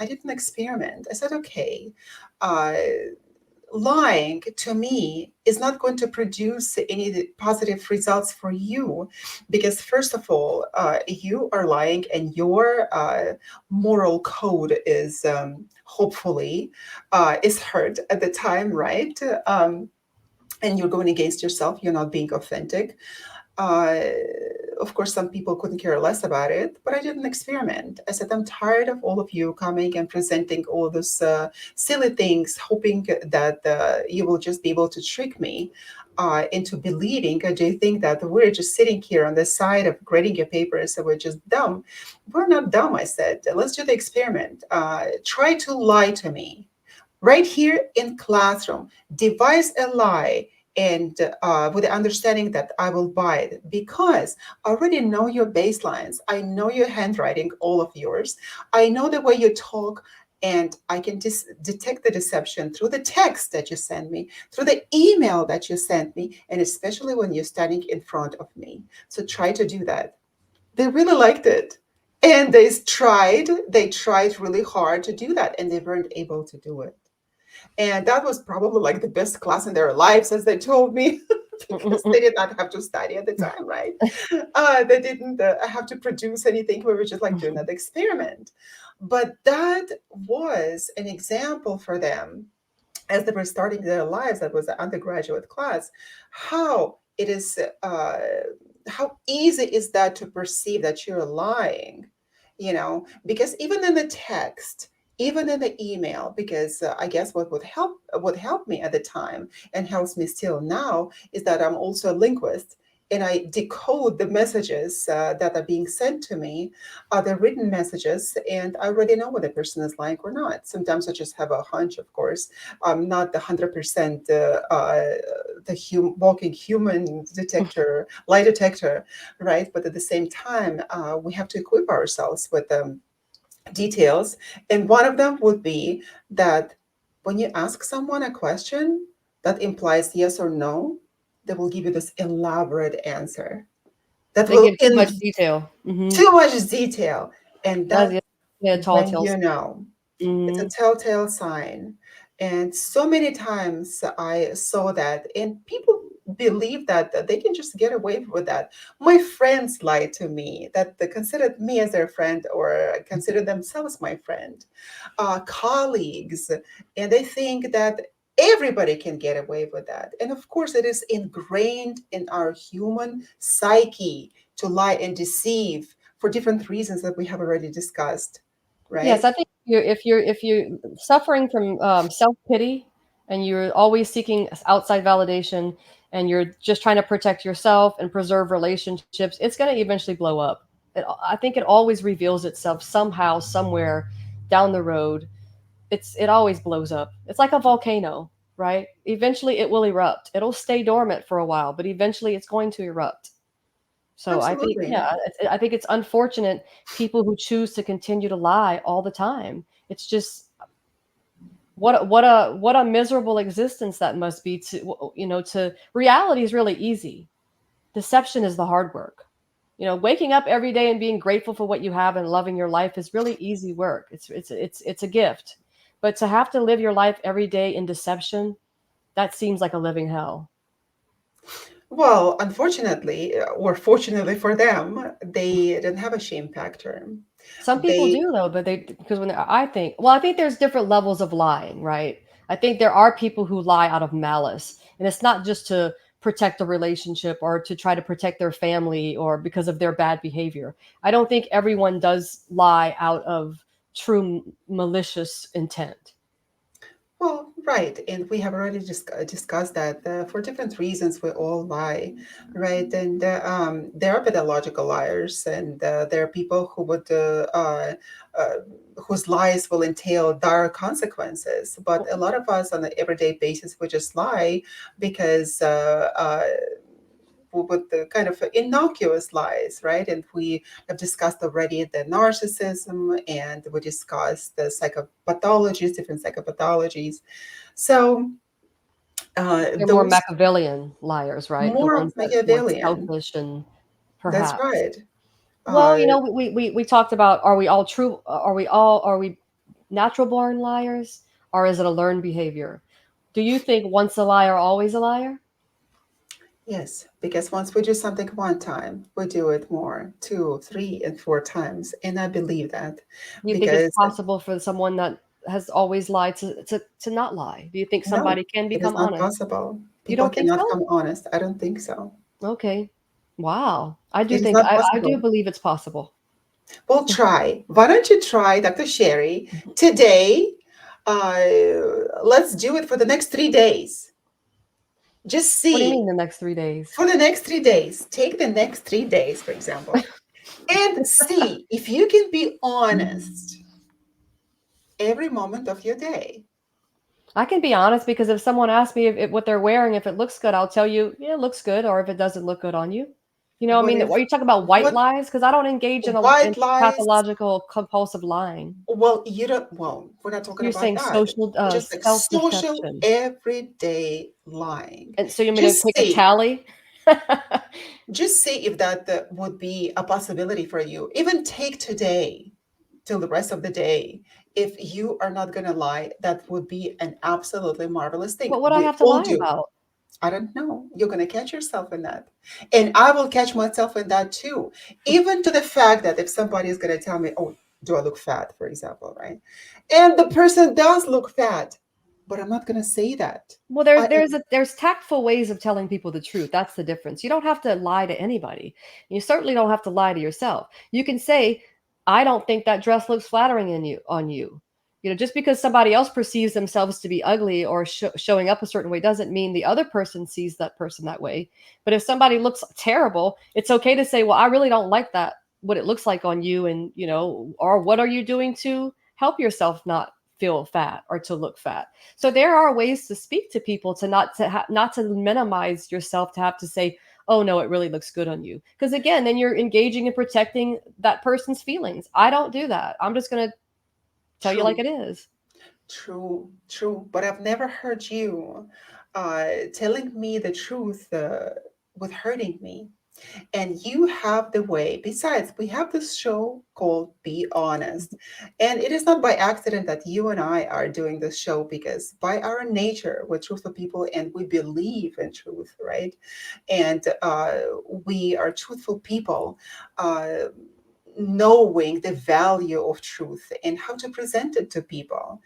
I did an experiment. I said, okay, uh, lying to me is not going to produce any positive results for you, because first of all, you are lying and your moral code is hopefully is hurt at the time, right? And you're going against yourself, you're not being authentic. uh, of course, some people couldn't care less about it, but I did an experiment. I said, I'm tired of all of you coming and presenting all those silly things, hoping that you will just be able to trick me into believing. Do you think that we're just sitting here on the side of grading your papers and we're just dumb? We're not dumb, I said. Let's do the experiment. Try to lie to me right here in classroom. Devise a lie and with the understanding that I will buy it because I already know your baselines. I know your handwriting, all of yours. I know the way you talk, and I can detect the deception through the text that you send me, through the email that you sent me, and especially when you're standing in front of me. So try to do that. They really liked it. And they tried really hard to do that, and they weren't able to do it. And that was probably like the best class in their lives, as they told me, because they did not have to study at the time, right? They didn't have to produce anything. We were just like doing that experiment. But that was an example for them as they were starting their lives. That was the undergraduate class. How it is, how easy is that to perceive that you're lying, because even in the text, even in the email, because I guess what would help me at the time and helps me still now is that I'm also a linguist, and I decode the messages that are being sent to me, the written messages, and I already know what the person is like or not. Sometimes I just have a hunch, of course. I'm not the 100% walking human detector, lie detector, right? But at the same time, we have to equip ourselves with details. And one of them would be that when you ask someone a question that implies yes or no, they will give you this elaborate answer that They will give too much detail. too much detail. And That's that's yeah, tall when tales. you know it's a Mhm. telltale sign. And so many times I saw that, and people believe that they can just get away with that. My friends lied to me that they considered me as their friend or considered themselves my friend, colleagues, and they think that everybody can get away with that. And of course, it is ingrained in our human psyche to lie and deceive for different reasons that we have already discussed, Yes, right? I think if you're suffering from self-pity and you're always seeking outside validation and you're just trying to protect yourself and preserve relationships, it's going to eventually blow up. I think it always reveals itself somehow, somewhere down the road. It always blows up. It's like a volcano, right? Eventually it will erupt. It'll stay dormant for a while, but eventually it's going to erupt. So I think, Absolutely. yeah, I think it's unfortunate people who choose to continue to lie all the time. It's just what a miserable existence that must be to reality is really easy. Deception is the hard work. Waking up every day and being grateful for what you have and loving your life is really easy work. It's a gift. But to have to live your life every day in deception, that seems like a living hell. Well, unfortunately, or fortunately for them, they didn't have a shame factor. Some people They, do though, but they because when I think there's different levels of lying, right? I think there are people who lie out of malice, and it's not just to protect a relationship or to try to protect their family or because of their bad behavior. I don't think everyone does lie out of true malicious intent. well, right. And we have already discussed that for different reasons we all lie, right? And there are pathological liars, and there are people who would, whose lies will entail dire consequences. But a lot of us on an everyday basis, we just lie because with the kind of innocuous lies, right? And we have discussed already the narcissism, and we discussed the psychopathologies, different psychopathologies. So They're more those Machiavellian liars, right? The more ones that more Machiavellian. selfish and That's perhaps. right. Well, Uh, we talked about, are we all true? Are we natural born liars, or is it a learned behavior? Do you think once a liar, always a liar? yes, because once we do something one time, we do it more, two, three, and four times. And I believe that Do you think it's because possible for someone that has always lied to not lie? Do you think no, somebody can it is become not honest? possible. You People don't think cannot so? come honest. I don't think so. Okay. Wow. I do It is think not I do possible. believe it's possible. Well, try. Why don't you try, Dr. Sherry, today? Uh, let's do it for the next 3 days. Just What do you mean see the next 3 days? for the next 3 days. Take the next 3 days, for example, and see if you can be honest every moment of your day. I can be honest because if someone asks me if what they're wearing, if it looks good, I'll tell you, yeah, it looks good, or if it doesn't look good on you. You know, I What mean, if are you talking about white what lies? Because I don't engage in white lies? pathological compulsive lying. Well, you don't, well, we're not talking You're about saying that. social Just like self social, deception, everyday lying. and so you want me to Just take a see, tally? just see if that would be a possibility for you. Even take today till the rest of the day. If you are not going to lie, that would be an absolutely marvelous thing. What would I We have to all lie do. about? I don't know. You're going to catch yourself in that. And I will catch myself in that too. Even to the fact that if somebody is going to tell me, oh, do I look fat, for example, right? And the person does look fat, but I'm not going to say that. Well, I, there's tactful ways of telling people the truth. That's the difference. You don't have to lie to anybody. You certainly don't have to lie to yourself. You can say, "I don't think that dress looks flattering in you on you." You know, just because somebody else perceives themselves to be ugly or showing up a certain way doesn't mean the other person sees that person that way. But if somebody looks terrible, it's okay to say, "Well, I really don't like that what it looks like on you," and or what are you doing to help yourself not feel fat or to look fat? So there are ways to speak to people to not to minimize yourself to have to say, "Oh no, it really looks good on you." Because again, then you're engaging in protecting that person's feelings. I don't do that. I'm just going to tell you like true, it is. true, true. But I've never heard you telling me the truth with hurting me. And you have the way. Besides, we have this show called Be Honest. And it is not by accident that you and I are doing this show, because by our nature, we're truthful people and we believe in truth, right? And we are truthful people. Knowing the value of truth and how to present it to people.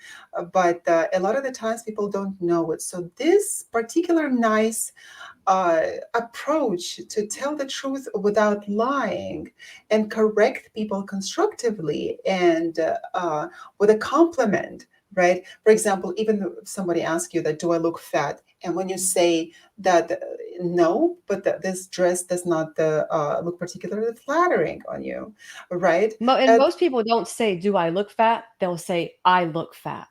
But a lot of the times people don't know it. So, this particular nice uh, approach to tell the truth without lying and correct people constructively and with a compliment, right? For example, even if somebody asks you that, do I look fat? And when you say that, no, but this dress does not look particularly flattering on you, right? And Uh, most people don't say, "Do I look fat?" They'll say, "I look fat.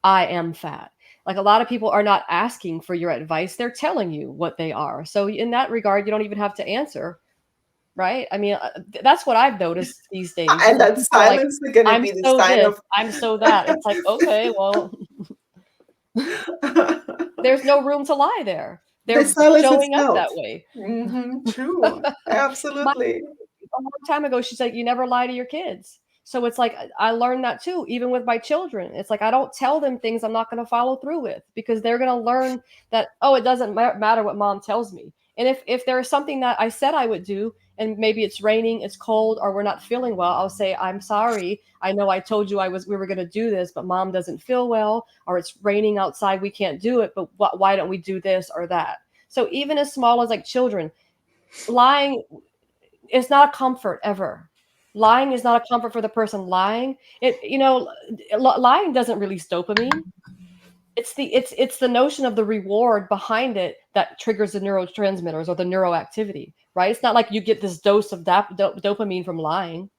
I am fat." Like a lot of people are not asking for your advice, they're telling you what they are. So in that regard, you don't even have to answer, right? I mean, that's what I've noticed these days. It's and like that people are like, silence is going to "I'm be the so sign this, of I'm so that." It's like, okay, well, there's no room to lie there. the They're silence showing up itself. that way. True, My absolutely. a long time ago, she said, "You never lie to your kids." So it's like I learned that too, even with my children. It's like I don't tell them things I'm not going to follow through with because they're going to learn that, oh, it doesn't matter what mom tells me. And if there is something that I said I would do, and maybe it's raining, it's cold, or we're not feeling well, I'll say, "I'm sorry. I know I told you we were going to do this, but mom doesn't feel well, or it's raining outside, we can't do it. But why don't we do this or that?" So even as small as like children, lying is not a comfort ever. Lying is not a comfort for the person lying. Lying doesn't release dopamine. It's the notion of the reward behind it that triggers the neurotransmitters or the neuroactivity, right? It's not like you get this dose of dopamine from lying.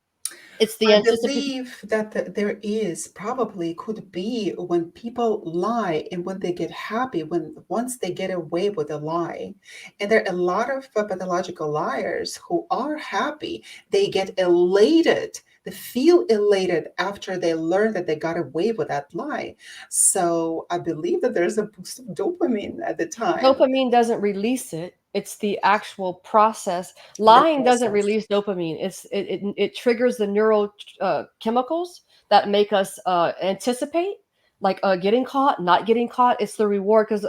It's the I anticipation. believe that there is probably could be when people lie and when they get happy, when once they get away with a lie. And there are a lot of pathological liars who are happy. They get elated. They feel elated after they learn that they got away with that lie. So I believe that there's a boost of dopamine at the time, Dopamine doesn't release it. It's the actual process. the Lying doesn't process. release dopamine. It triggers the neural chemicals that make us anticipate, like getting caught, not getting caught. It's the reward because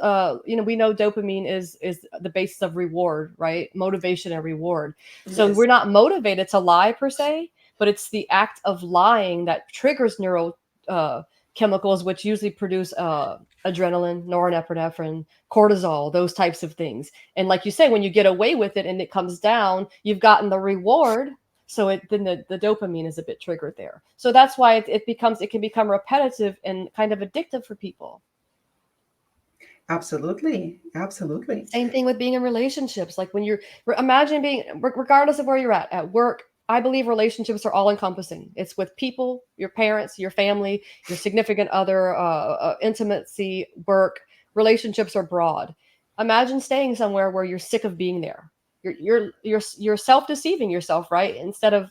we know dopamine is the basis of reward, right? Motivation and reward. So Yes, we're not motivated to lie per se, but it's the act of lying that triggers neural uh, chemicals, which usually produce adrenaline, norepinephrine, cortisol, those types of things. And like you say, when you get away with it and it comes down, you've gotten the reward. So then the dopamine is a bit triggered there. So that's why it can become repetitive and kind of addictive for people. absolutely, absolutely. Same thing with being in relationships. Like when you're imagine being regardless of where you're at work, I believe relationships are all encompassing. It's with people, your parents, your family, your significant other, intimacy, work. Relationships are broad. Imagine staying somewhere where you're sick of being there. You're self deceiving yourself, right? Instead of,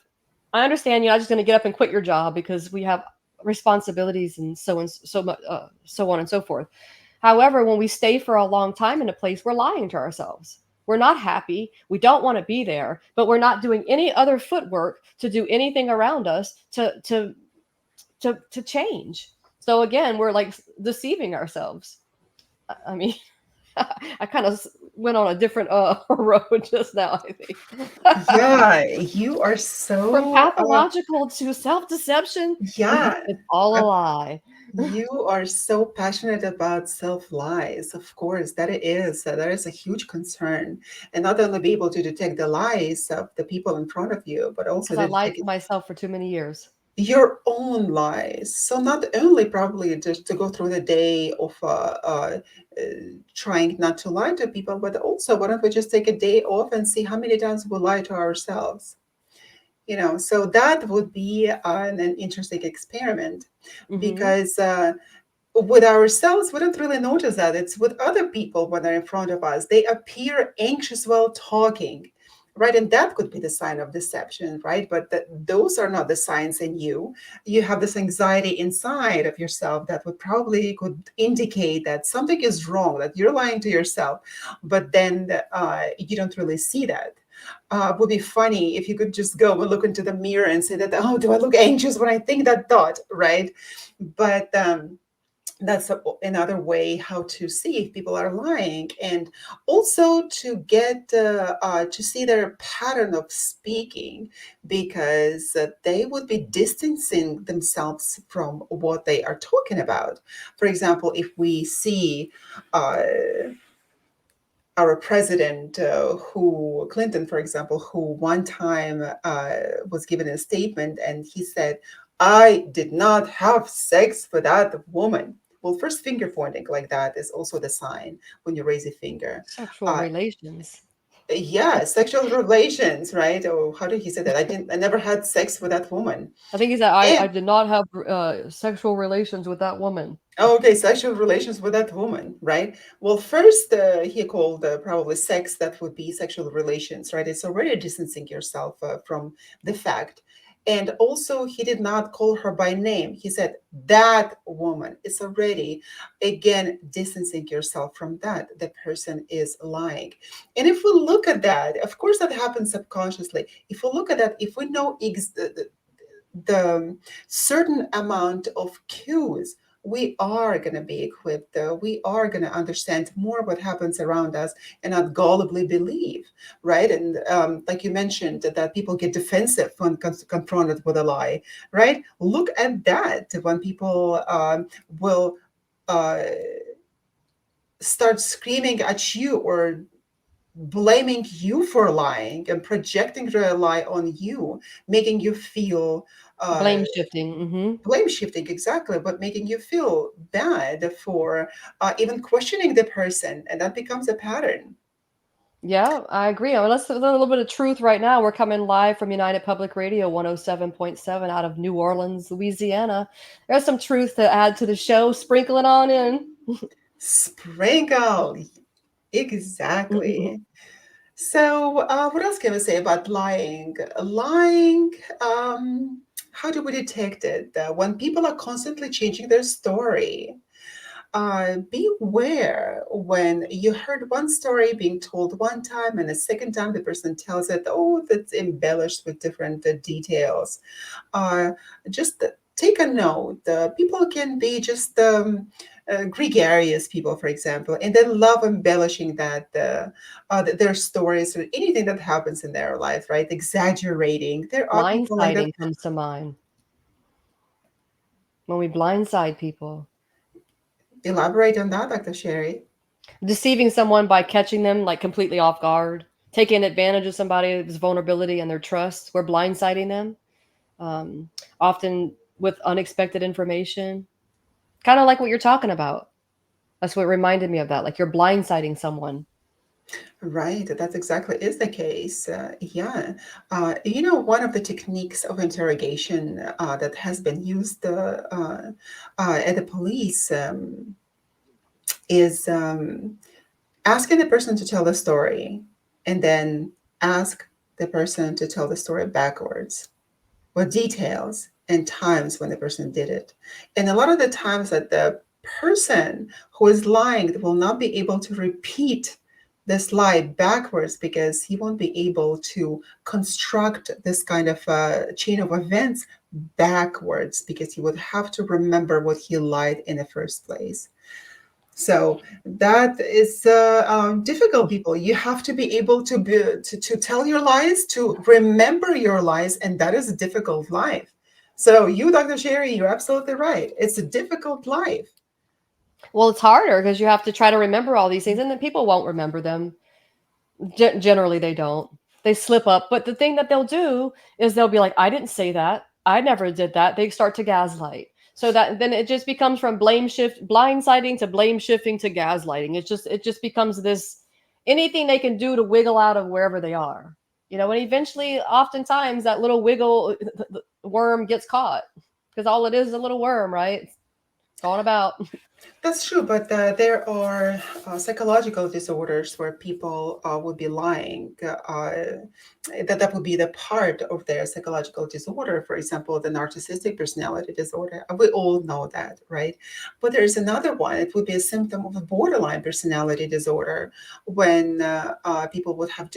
I understand you're not just going to get up and quit your job because we have responsibilities and so much, so on and so forth. However, when we stay for a long time in a place, we're lying to ourselves. We're not happy. We don't want to be there, but we're not doing any other footwork to do anything around us to change. So again, we're like deceiving ourselves. I mean, I kind of went on a different road just now, I think. Yeah, you are From so pathological to self-deception, yeah, it's all uh, a lie. you are so passionate about self-lies. Of course, that is a huge concern. And not only be able to detect the lies of the people in front of you, but also Because I to lied detect to myself for too many years. your own lies. So not only probably just to go through the day of trying not to lie to people, but also why don't we just take a day off and see how many times we lie to ourselves? You know, so that would be an interesting experiment Hmm. because with ourselves, we don't really notice that. It's with other people when they're in front of us. They appear anxious while talking, right? And that could be the sign of deception, right? But those are not the signs in you. You have this anxiety inside of yourself that would probably could indicate that something is wrong, that you're lying to yourself, but then you don't really see that. It would be funny if you could just go and look into the mirror and say that, oh, do I look anxious when I think that thought, right? But that's another way how to see if people are lying, and also to get to see their pattern of speaking, because they would be distancing themselves from what they are talking about. For example, if we see uh, our president, who Clinton, for example, who one time was given a statement and he said, "I did not have sex with that woman." Well, first, finger pointing like that is also the sign when you raise a finger. Sexual Uh, relations. yeah, sexual relations, right? Or how did he say that? I never had sex with that woman. I think he said, I And did not have sexual relations with that woman. oh, okay, sexual relations with that woman, right? Well, first, he called probably sex, that would be sexual relations, right? It's already distancing yourself from the fact. And also, he did not call her by name. He said, that woman. It's already, again, distancing yourself from that. The person is lying. And if we look at that, of course, that happens subconsciously. If we look at that, if we know the certain amount of cues, we are going to be equipped, we are going to understand more what happens around us and not gullibly believe, right? And like you mentioned, that people get defensive when confronted with a lie, right? Look at that when people will uh, start screaming at you or blaming you for lying and projecting the lie on you, making you feel uh, Blame shifting. Hmm. blame shifting, exactly, but making you feel bad for even questioning the person, and that becomes a pattern. Yeah, I agree. I mean, let's a little bit of truth right now. We're coming live from United Public Radio 107.7 out of New Orleans, Louisiana. There's some truth to add to the show. Sprinkle it on in. Sprinkle, exactly. So, what else can we say about lying? Lying, how do we detect it? When people are constantly changing their story, beware when you heard one story being told one time and the second time the person tells it, oh, that's embellished with different details. Uh, just take a note. People can be just gregarious people, for example, and they love embellishing their stories or anything that happens in their life, right? Exaggerating. There are people like that. Blindsiding comes to mind when we blindside people. Elaborate on that, Dr. Sherry. Deceiving someone by catching them like completely off guard, taking advantage of somebody's vulnerability and their trust. We're blindsiding them, um, often with unexpected information, kind of like what you're talking about. That's what reminded me of that. Like you're blindsiding someone. Right, that's exactly is the case. Yeah, one of the techniques of interrogation that has been used at the police is asking the person to tell the story, and then ask the person to tell the story backwards, with details and times when the person did it. And a lot of the times that the person who is lying will not be able to repeat this lie backwards because he won't be able to construct this kind of chain of events backwards because he would have to remember what he lied in the first place. So that is difficult, people. You have to be able to tell your lies, to remember your lies, and that is a difficult life. So you, Dr. Sherry, you're absolutely right. It's a difficult life. Well, it's harder because you have to try to remember all these things, and then people won't remember them. Generally, they don't. They slip up. But the thing that they'll do is they'll be like, "I didn't say that. I never did that." They start to gaslight. So that then it just becomes from blindsiding to blame shifting to gaslighting. It just becomes this anything they can do to wiggle out of wherever they are. And eventually, oftentimes, that little wiggle worm gets caught because all it is a little worm, right? It's going about. That's true, but there are psychological disorders where people would be lying. That would be the part of their psychological disorder. For example, the narcissistic personality disorder. We all know that, right? But there is another one. It would be a symptom of a borderline personality disorder when people would have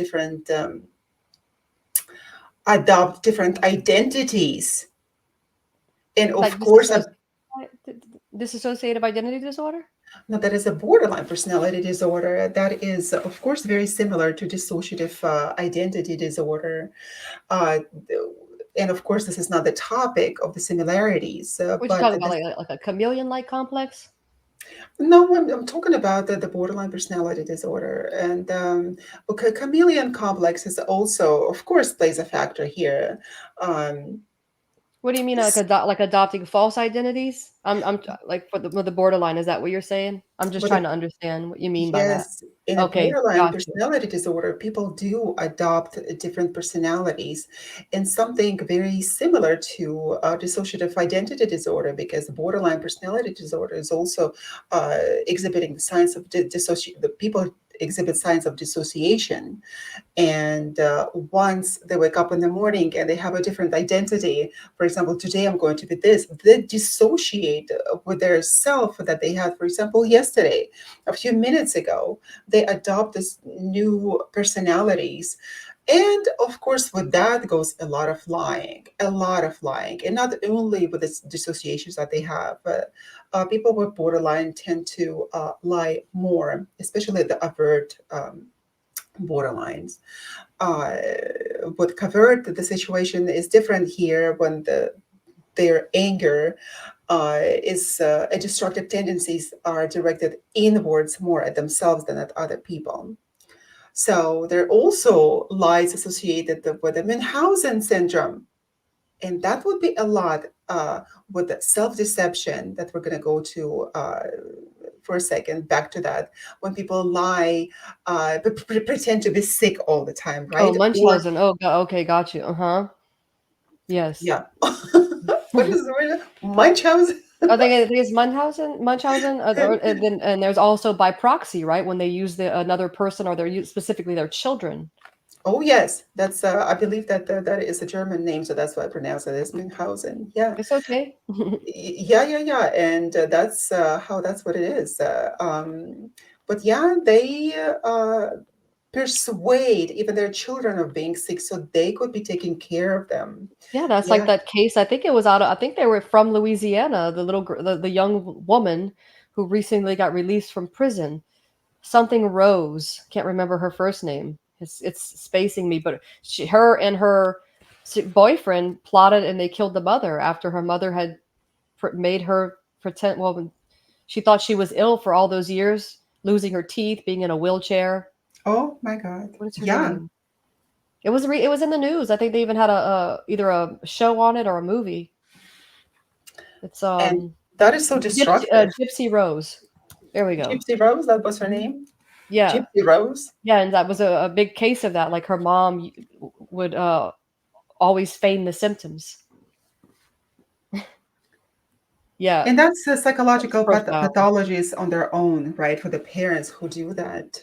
adopt different identities, and Like of course, disassociative identity disorder. no, that is a borderline personality disorder. That is, of course, very similar to dissociative identity disorder. Uh, and of course, this is not the topic of the similarities, What you but talking about, like a chameleon-like complex? no, I'm talking about the borderline personality disorder. And okay, chameleon complex is also, of course, plays a factor here. Um, What do you mean, s- like adopting false identities? I'm like for with the borderline. Is that what you're saying? I'm just with trying a to understand what you mean by that. Yes, in a Okay, borderline got you. personality disorder, people do adopt different personalities, and something very similar to dissociative identity disorder, because borderline personality disorder is also exhibiting the signs of the people exhibit signs of dissociation. And once they wake up in the morning and they have a different identity, for example, today I'm going to be this, they dissociate with their self that they had, for example, yesterday, a few minutes ago. They adopt this new personalities. And of course, with that goes a lot of lying, and not only with the dissociations that they have, but people with borderline tend to lie more, especially the avert borderlines. uh, with covert, the situation is different here when their anger is and destructive tendencies are directed inwards more at themselves than at other people. So there are also lies associated with the Munchausen syndrome, and that would be a lot with the self-deception that we're going to go to for a second, back to that, when people lie, pretend to be sick all the time, Oh, right? Or Munchausen. Oh, okay, got you. Uh-huh. Yes. yeah. What is the word? Munchausen? I think it's Munchausen, and there's also by proxy, right? When they use another person or specifically their children. Oh yes, that's I believe that that is a German name, so that's why I pronounce it as Munchausen. Yeah, It's okay. yeah, and that's how that's what it is. But yeah, they persuade even their children of being sick so they could be taking care of them. Yeah, that's like Yeah. that case. I think it was I think they were from Louisiana. The young woman who recently got released from prison. Something Rose. Can't remember her first name. It's spacing me, but her and her boyfriend plotted and they killed the mother after her mother had made her pretend. Well, she thought she was ill for all those years, losing her teeth, being in a wheelchair. Oh my God. What is her Yeah. name? It was in the news. I think they even had a either a show on it or a movie. It's And that is so destructive. Gypsy Rose. There we go. Gypsy Rose, that was her name. Yeah. Gypsy Rose. Yeah, and that was a big case of that. Like her mom would always feign the symptoms. Yeah, And that's that's psychological profound. pathologies on their own, right? For the parents who do that,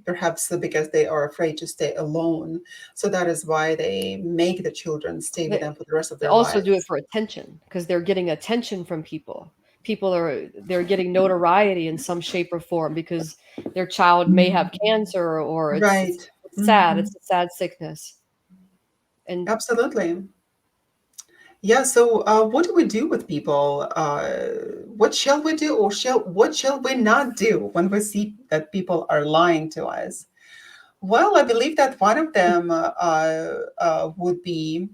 perhaps because they are afraid to stay alone. So that is why they make the children stay with They them for the rest of they their also do it lives. for attention because they're getting attention from people. People are they're getting notoriety in some shape or form because their child may have cancer or Right. it's sad. Hmm. It's a sad sickness. And Absolutely. Yeah. So, what do we do with people? What shall we do, or what shall we not do when we see that people are lying to us? Well, I believe that one of them would be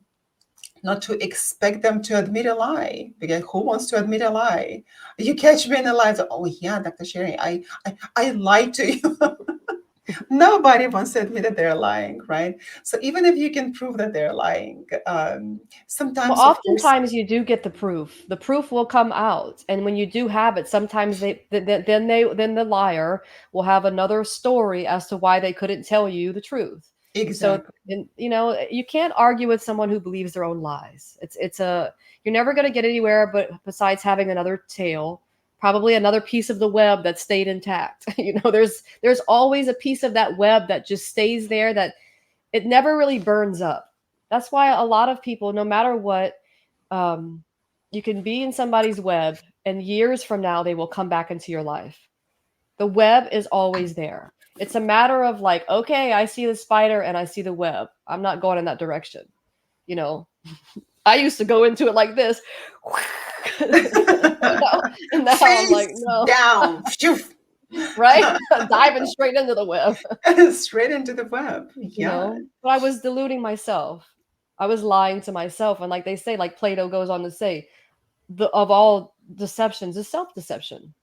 not to expect them to admit a lie, because who wants to admit a lie? You catch me in a lie, so, oh yeah, Dr. Sherry, I lied to you. Nobody wants to admit that they're lying, right? So even if you can prove that they're lying, well, sometimes, of course, oftentimes you do get the proof. The proof will come out, and when you do have it, sometimes then the liar will have another story as to why they couldn't tell you the truth. So, exactly, and, you know, you can't argue with someone who believes their own lies. It's a you're never going to get anywhere, but besides having another tail, probably another piece of the web that stayed intact. You know, there's always a piece of that web that just stays there that it never really burns up. That's why a lot of people, no matter what, um, you can be in somebody's web, and years from now, they will come back into your life. The web is always there. It's a matter of like, okay, I see the spider and I see the web. I'm not going in that direction. You know, I used to go into it like this, and now I'm like, face no, down, phew. right? Diving straight into the web. Straight into the web. You Yeah, know, but I was deluding myself. I was lying to myself, and like they say, like Plato goes on to say, the of all deceptions is self-deception.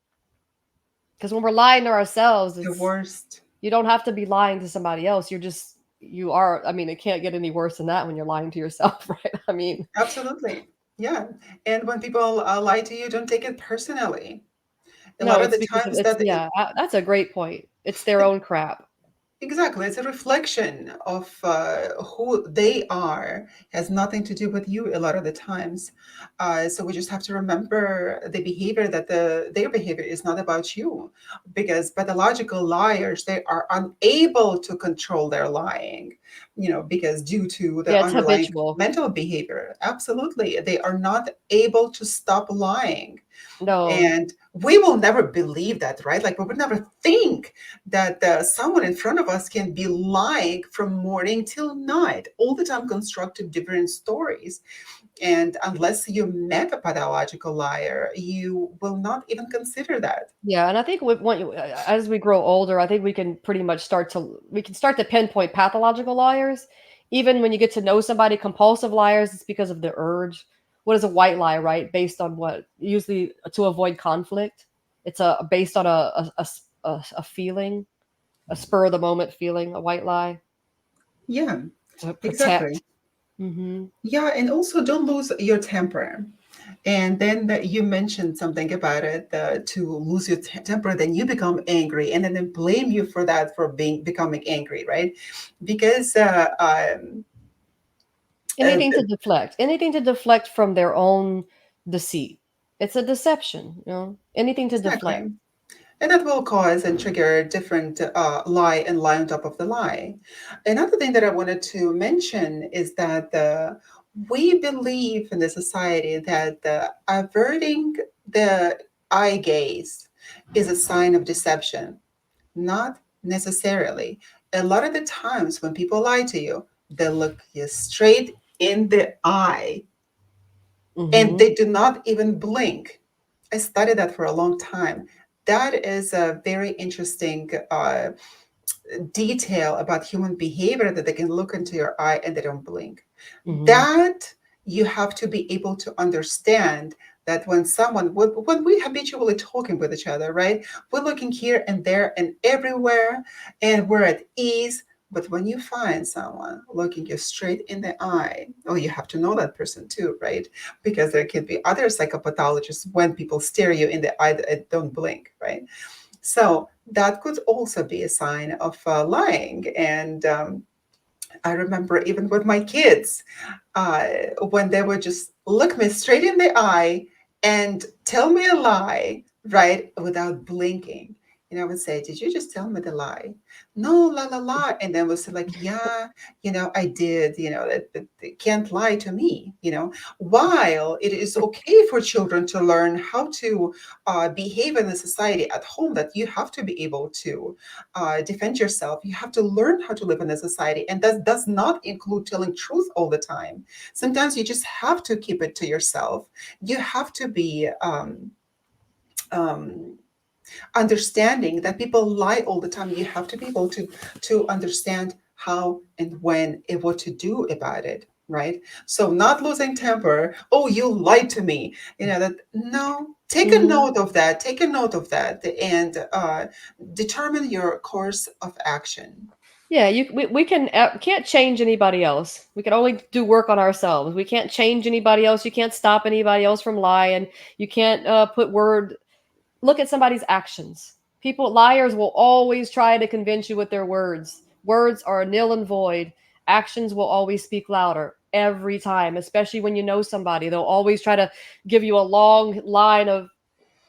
Because when we're lying to ourselves, the it's worst. you don't have to be lying to somebody else. You're just you are. I mean, it can't get any worse than that when you're lying to yourself, right? I mean, Absolutely. Yeah. And when people lie to you, don't take it personally. A no, lot of it's the because of times it's that yeah. That's a great point. It's their own crap. exactly, it's a reflection of who they are, has nothing to do with you a lot of the times. So we just have to remember the behavior that their behavior is not about you, because pathological liars, they are unable to control their lying, because due to the Yeah, it's underlying habitual. mental behavior. Absolutely, they are not able to stop lying. No, And we will never believe that, right? Like we would never think that someone in front of us can be lying from morning till night, all the time constructing different stories. And unless you met a pathological liar, you will not even consider that. yeah, and I think as we grow older, I think we can pretty much start to pinpoint pathological liars. Even when you get to know somebody, compulsive liars, it's because of the urge. What is a white lie, right? Based on what? Usually to avoid conflict. It's a based on a feeling, a spur of the moment feeling. A white lie Yeah, to exactly. protect. Hmm. Yeah, and also don't lose your temper. And then you mentioned something about it, to lose your temper, then you become angry, and then they blame you for that, for becoming angry, right? Because uh, Anything to deflect from their own deceit. It's a deception, you know. Anything to deflect. exactly. And that will cause and trigger different lie and lie on top of the lie. Another thing that I wanted to mention is that we believe in the society that averting the eye gaze is a sign of deception. Not necessarily. A lot of the times when people lie to you, they look you straight in the eye and Hmm. they do not even blink. I studied that for a long time. That is a very interesting detail about human behavior, that they can look into your eye and they don't blink. Hmm. That you have to be able to understand, that when we habitually talking with each other, right? We're looking here and there and everywhere, and we're at ease. But when you find someone looking you straight in the eye, oh, you have to know that person too, right? Because there could be other psychopathologists when people stare you in the eye that don't blink, right? So that could also be a sign of lying. And I remember even with my kids, uh, when they would just look me straight in the eye and tell me a lie, right, without blinking. And I would say, "Did you just tell me the lie?" No, la la la. And then was like, "Yeah, I did. That they can't lie to me. While it is okay for children to learn how to behave in a society at home, that you have to be able to defend yourself. You have to learn how to live in a society, and that does not include telling truth all the time. Sometimes you just have to keep it to yourself. You have to be um, understanding that people lie all the time. You have to be able to understand how and when and what to do about it, right? So not losing temper. Oh, you lied to me. That no. Take a Hmm. note of that. Take a note of that, and determine your course of action. Yeah, we can't change anybody else. We can only do work on ourselves. We can't change anybody else. You can't stop anybody else from lying. You can't put word. Look at somebody's actions. People, liars will always try to convince you with their words. Words are nil and void. Actions will always speak louder every time, especially when you know somebody. They'll always try to give you a long line of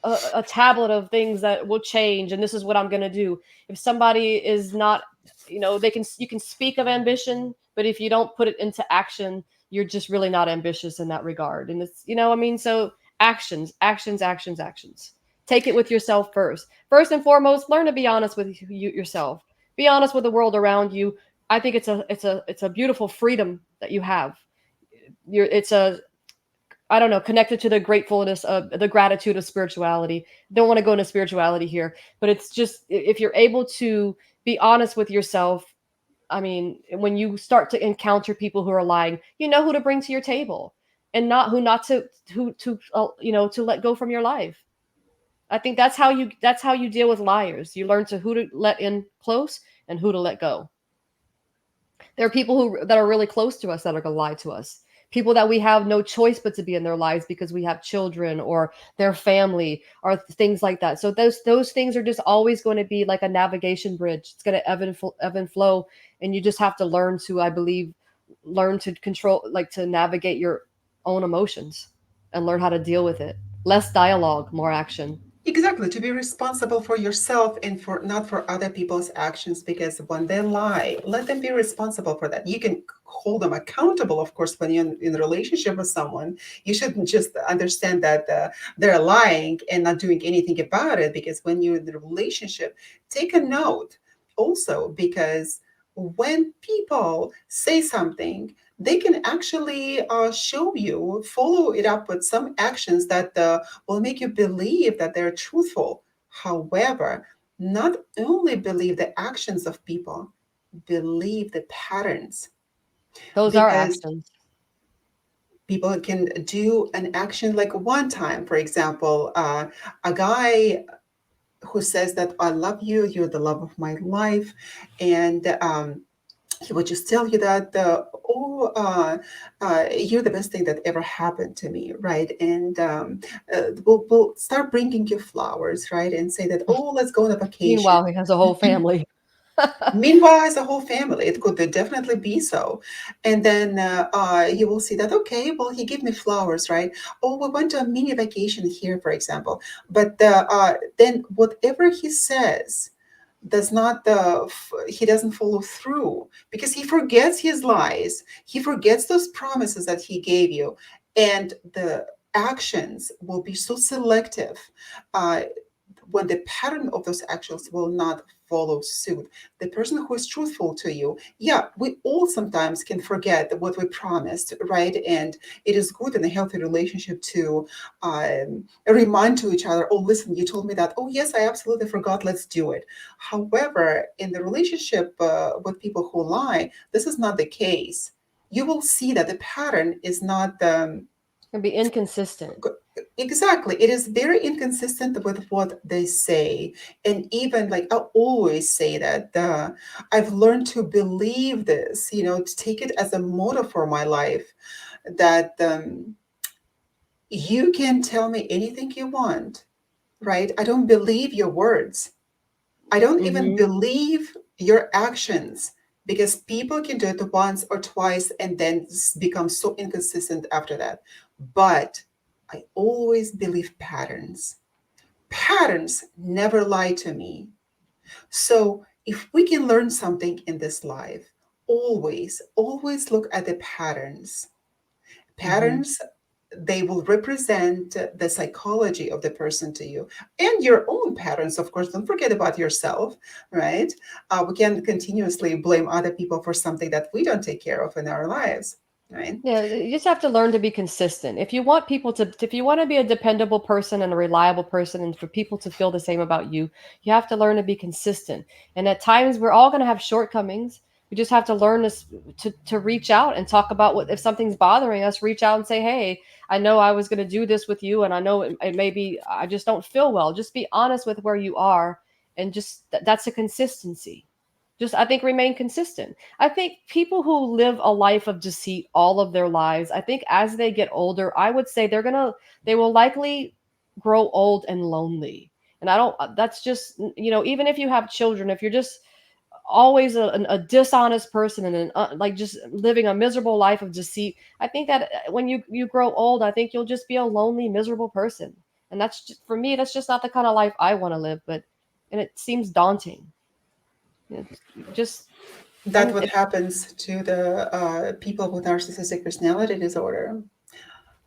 a tablet of things that will change, and this is what I'm going to do. If somebody is not, you can speak of ambition, but if you don't put it into action, you're just really not ambitious in that regard. And it's, I mean, so actions, actions, actions, actions. Take it with yourself first. First and foremost, learn to be honest with yourself. Be honest with the world around you. I think it's a beautiful freedom that you have. It's a, I don't know, connected to the gratefulness of the gratitude of spirituality. Don't want to go into spirituality here, but it's just, if you're able to be honest with yourself. I mean, when you start to encounter people who are lying, you know who to bring to your table, and not to to let go from your life. I think that's how you deal with liars. You learn to who to let in close and who to let go. There are people that are really close to us that are going to lie to us. People that we have no choice but to be in their lives because we have children or their family or things like that. So those things are just always going to be like a navigation bridge. It's going to ebb and flow, and you just have to learn to, I believe, learn to control, like to navigate your own emotions and learn how to deal with it. Less dialogue, more action. Exactly, to be responsible for yourself and for not for other people's actions, because when they lie, let them be responsible for that. You can hold them accountable, of course, when you're in a relationship with someone. You shouldn't just understand that they're lying and not doing anything about it, because when you're in the relationship, take a note also, because when people say something, they can actually show you, follow it up with some actions that will make you believe that they're truthful. However, not only believe the actions of people, believe the patterns, Those are because actions. people can do an action like one time. For example, a guy who says that I love you, you're the love of my life, and he would just tell you that you're the best thing that ever happened to me, right? And we'll start bringing you flowers, right? And say that, oh, let's go on a vacation. Meanwhile, he has a whole family. Meanwhile, as a whole family, it could definitely be so. And then you will see that, okay, well, he gave me flowers, right? Oh, we went to a mini vacation here, for example. But then whatever he says does not, he doesn't follow through, because he forgets his lies. He forgets those promises that he gave you. And the actions will be so selective. Uh, when the pattern of those actions will not follow suit. The person who is truthful to you, yeah, we all sometimes can forget what we promised, right? And it is good in a healthy relationship to remind to each other, oh, listen, you told me that. Oh, yes, I absolutely forgot. Let's do it. However, in the relationship with people who lie, this is not the case. You will see that the pattern is not Can be inconsistent. exactly, it is very inconsistent with what they say. And even like I always say that I've learned to believe this, to take it as a motto for my life, that you can tell me anything you want, right? I don't believe your words. I don't even Mm-hmm. believe your actions because people can do it once or twice and then become so inconsistent after that. But I always believe patterns. Patterns never lie to me. So if we can learn something in this life, always look at the patterns. Mm-hmm. Patterns, they will represent the psychology of the person to you and your own patterns. Of course, don't forget about yourself, right? We can continuously blame other people for something that we don't take care of in our lives, right? Yeah, you just have to learn to be consistent. If you want people to, if you want to be a dependable person and a reliable person, and for people to feel the same about you, you have to learn to be consistent. And at times, we're all going to have shortcomings. We just have to learn to reach out and talk about what if something's bothering us. Reach out and say, "Hey, I know I was going to do this with you, and I know it may be I just don't feel well." Just be honest with where you are, and just that's a consistency. Just I think remain consistent. I think people who live a life of deceit all of their lives, I think as they get older, I would say they will likely grow old and lonely. And I don't, that's just, even if you have children, if you're just always a dishonest person and like just living a miserable life of deceit, I think that when you grow old, I think you'll just be a lonely, miserable person. And that's just, for me, that's just not the kind of life I want to live. And it seems daunting. It's just, That's and what it, happens to the people with narcissistic personality disorder,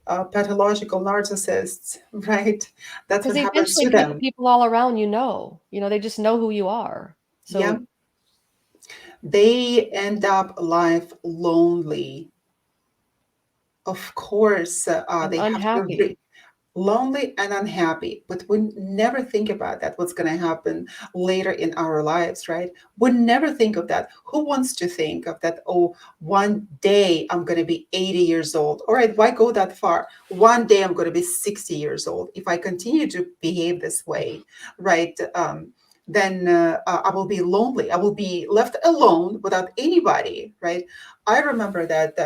pathological narcissists, right? That's because what happens eventually to them. people all around they just know who you are. Yeah, So, they end up life lonely. Of course, and they have to unhappy. lonely and unhappy, but we never think about that, what's going to happen later in our lives, right? We never think of that. Who wants to think of that? Oh, one day I'm going to be 80 years old. All right, why go that far? One day I'm going to be 60 years old. If I continue to behave this way, right? Then I will be lonely. I will be left alone without anybody, right? I remember that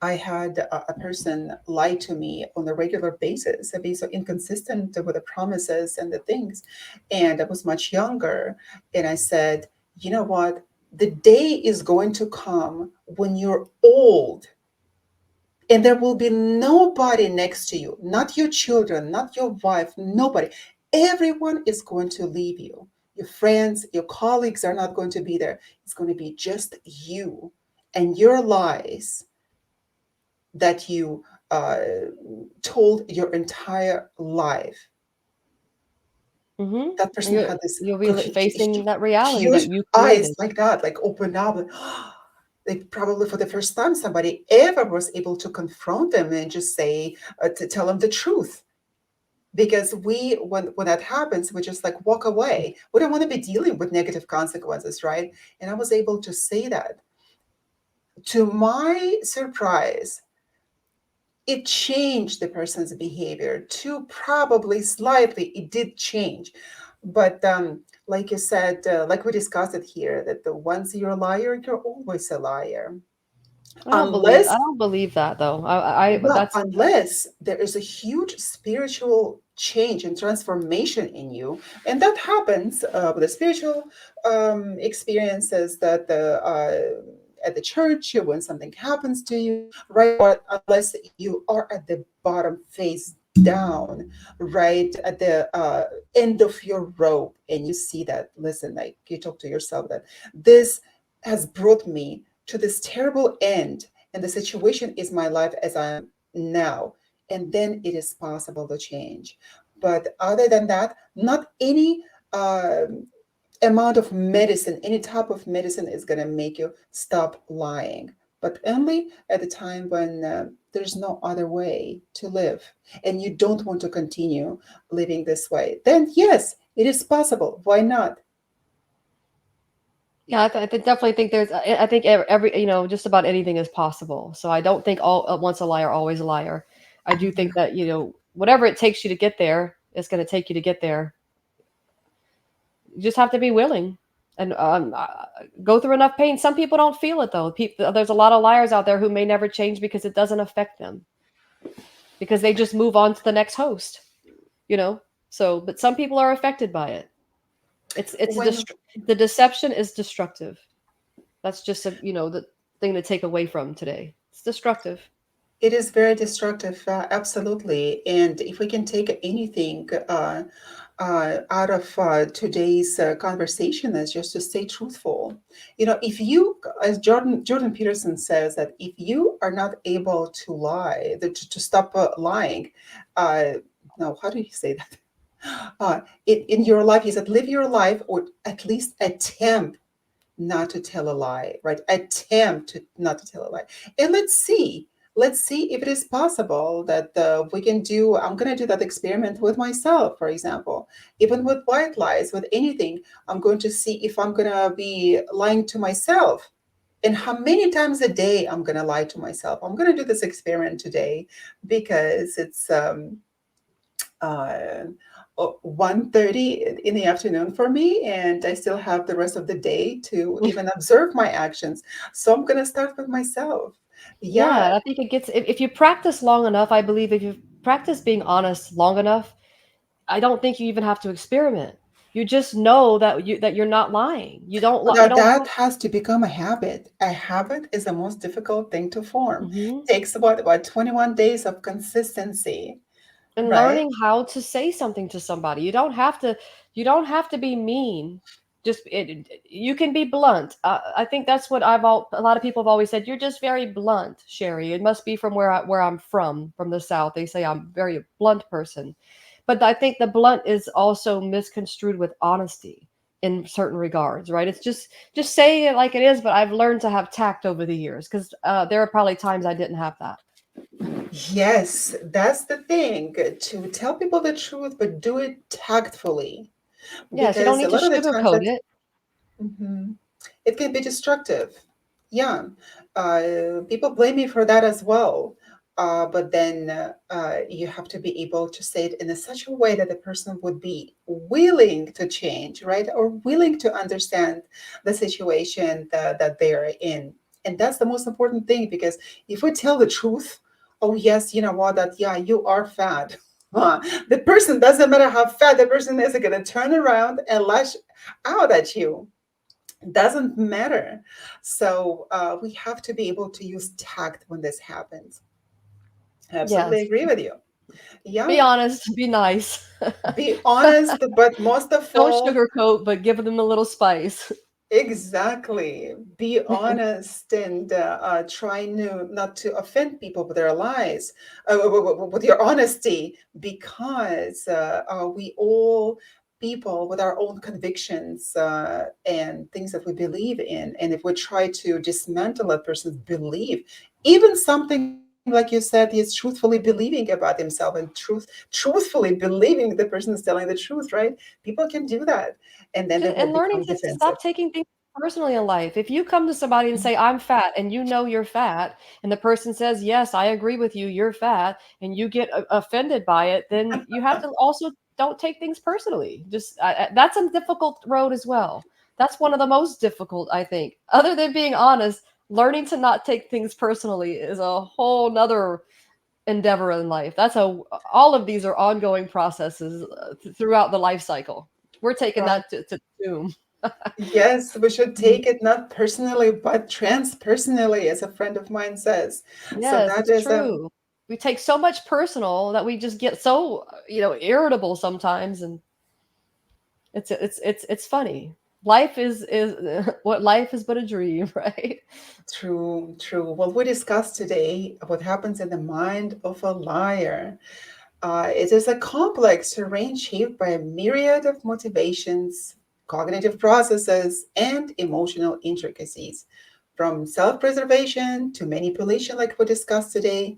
I had a person lie to me on a regular basis and be so inconsistent with the promises and the things. And I was much younger. And I said, you know what? The day is going to come when you're old and there will be nobody next to you, not your children, not your wife, nobody. Everyone is going to leave you. Your friends, your colleagues are not going to be there. It's going to be just you and your lies that you uh, told your entire life. Mm-hmm. That person You'll, had this you'll be facing that reality huge that you eyes created. like that, like opened up. And, like probably for the first time, somebody ever was able to confront them and just say, to tell them the truth. Because when that happens, we just like walk away. We don't want to be dealing with negative consequences, right? And I was able to say that. To my surprise, it changed the person's behavior to probably slightly it did change, but like you said, like we discussed it here, that the once you're a liar, you're always a liar, I unless don't believe that though. But well, that's, unless there is a huge spiritual change and transformation in you, and that happens with the spiritual experiences that the at the church when something happens to you, right? But unless you are at the bottom, face down, right at the end of your rope, and you see that, listen, like you talk to yourself that this has brought me to this terrible end and the situation is my life as I am now. And then it is possible to change. But other than that, not any amount of medicine, any type of medicine is going to make you stop lying. But only at the time when there's no other way to live and you don't want to continue living this way, then yes, it is possible. Why not? yeah, definitely think I think every, just about anything is possible. So I don't think all once a liar, always a liar. I do think that, whatever it takes you to get there, it's going to take you to get there. You just have to be willing and go through enough pain. Some people don't feel it though. There's a lot of liars out there who may never change because it doesn't affect them because they just move on to the next host, you know? So, but some people are affected by it. It's a When the deception is destructive. That's just a the thing to take away from today. It's destructive. it is very destructive, absolutely. And if we can take anything out of today's conversation, is just to stay truthful. You know, if you, as Jordan Peterson says, that if you are not able to lie, to stop lying, uh, no, how do you say that? In your life, he said, live your life, or at least attempt not to tell a lie, right? Attempt not to tell a lie. And let's see if it is possible that we can do, I'm going to do that experiment with myself, for example, even with white lies, with anything. I'm going to see if I'm going to be lying to myself and how many times a day I'm going to lie to myself. I'm going to do this experiment today because it's 1:30 in the afternoon for me, and I still have the rest of the day to even observe my actions. So I'm going to start with myself. Yeah, Yeah, I think it gets if you practice long enough, I believe if you practice being honest long enough, I don't think you even have to experiment. You just know that you're not lying. You but don't that have has to become a habit. A habit is the most difficult thing to form. mhm. Takes about 21 days of consistency, And right? learning how to say something to somebody. You don't have to be mean. You can be blunt. I think that's what a lot of people have always said. You're just very blunt, Sherry. It must be from where I'm from the South. They say I'm a very blunt person. But I think the blunt is also misconstrued with honesty in certain regards, right? It's just say it like it is, but I've learned to have tact over the years because there are probably times I didn't have that. Yes, that's the thing, to tell people the truth, but do it tactfully. Yes, you don't Because a need to lot of the times sugarcoat that it. mhm, it can be destructive. Yeah, people blame me for that as well. But then you have to be able to say it in a such a way that the person would be willing to change, right? Or willing to understand the situation that they're in. And that's the most important thing, because if we tell the truth, oh, yes, you know what, that, yeah, you are fat. The person, doesn't matter how fat the person is, going to turn around and lash out at you. Doesn't matter. So we have to be able to use tact when this happens. I absolutely Yes. agree with you. Yeah, Be honest, be nice. be honest, but most of Don't all, sugarcoat, but give them a little spice. exactly. Be honest and try not to offend people with their lies, with your honesty, because we all people with our own convictions and things that we believe in. And if we try to dismantle a person's belief, even something like you said, he's truthfully believing about himself and truthfully believing the person is telling the truth, right? People can do that, and then they will And learning become to defensive. stop taking things personally in life. If you come to somebody and say, I'm fat, and you know you're fat, and the person says, yes, I agree with you, you're fat, and you get offended by it, then you have to also don't take things personally. That's a difficult road as well. That's one of the most difficult, I think. Other than being honest, learning to not take things personally is a whole nother endeavor in life. All of these are ongoing processes throughout the life cycle. We're taking Right. that to doom. Yes, we should Mhm. take it not personally, but transpersonally, as a friend of mine says. So Yes, that it's is true. We take so much personal that we just get so irritable sometimes, and it's funny. Life is what life is but a dream, right? true, true. Well, we discussed today what happens in the mind of a liar. It is a complex terrain shaped by a myriad of motivations, cognitive processes, and emotional intricacies. From self preservation to manipulation, like we discussed today,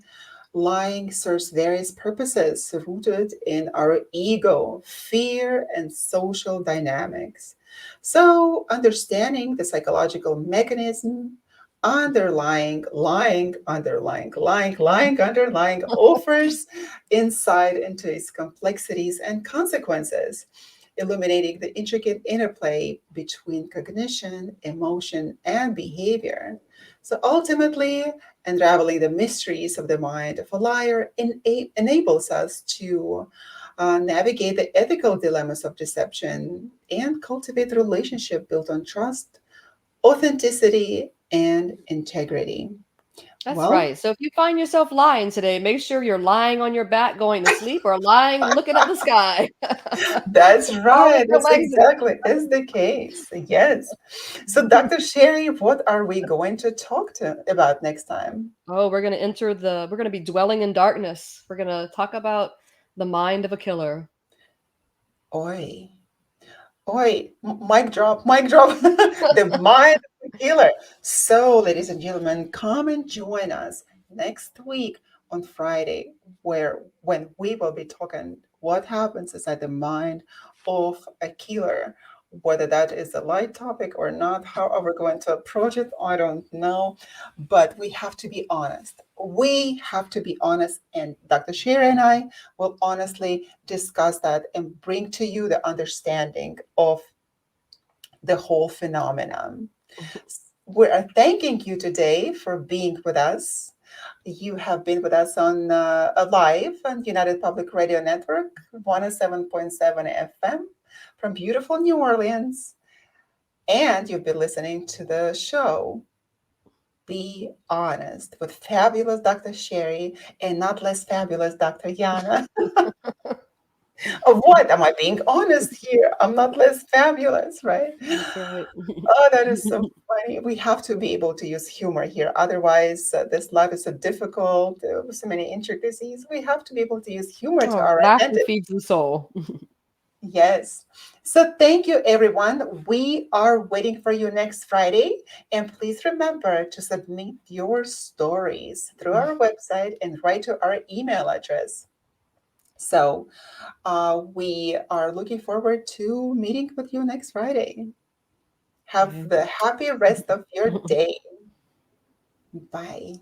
lying serves various purposes rooted in our ego, fear, and social dynamics. So, understanding the psychological mechanism underlying offers insight into its complexities and consequences, illuminating the intricate interplay between cognition, emotion, and behavior. So ultimately, unraveling the mysteries of the mind of a liar enables us to navigate the ethical dilemmas of deception, and cultivate a relationship built on trust, authenticity, and integrity. That's Well, right. So if you find yourself lying today, make sure you're lying on your back going to sleep or lying looking at the sky. that's Always right. go That's magazine. exactly is the case. Yes. So, Dr. Sherry, what are we going to talk to about next time? Oh, we're going to be dwelling in darkness. We're going to talk about the mind of a killer. Oi. Oi, mic drop, mic drop. The mind of the killer. So, ladies and gentlemen, come and join us next week on Friday, where when we will be talking what happens inside the mind of a killer. Whether that is a light topic or not, how are we going to approach it? I don't know. But we have to be honest. We have to be honest. And Dr. Shira and I will honestly discuss that and bring to you the understanding of the whole phenomenon. We are thanking you today for being with us. You have been with us on a live on United Public Radio Network, 107.7 FM from beautiful New Orleans. And you've been listening to the show Be Honest with fabulous Dr. Sherry and not less fabulous Dr. Yana. Of what? Am I being honest here? I'm not less fabulous, right? That's right. Oh, that is so funny. We have to be able to use humor here. Otherwise, this life is so difficult, with so many intricacies. We have to be able to use humor to Oh, our laughter advantage. feeds the soul. Yes. So thank you, everyone. We are waiting for you next Friday. And please remember to submit your stories through our website and write to our email address. So we are looking forward to meeting with you next Friday. Have Okay. the happy rest of your day. Bye.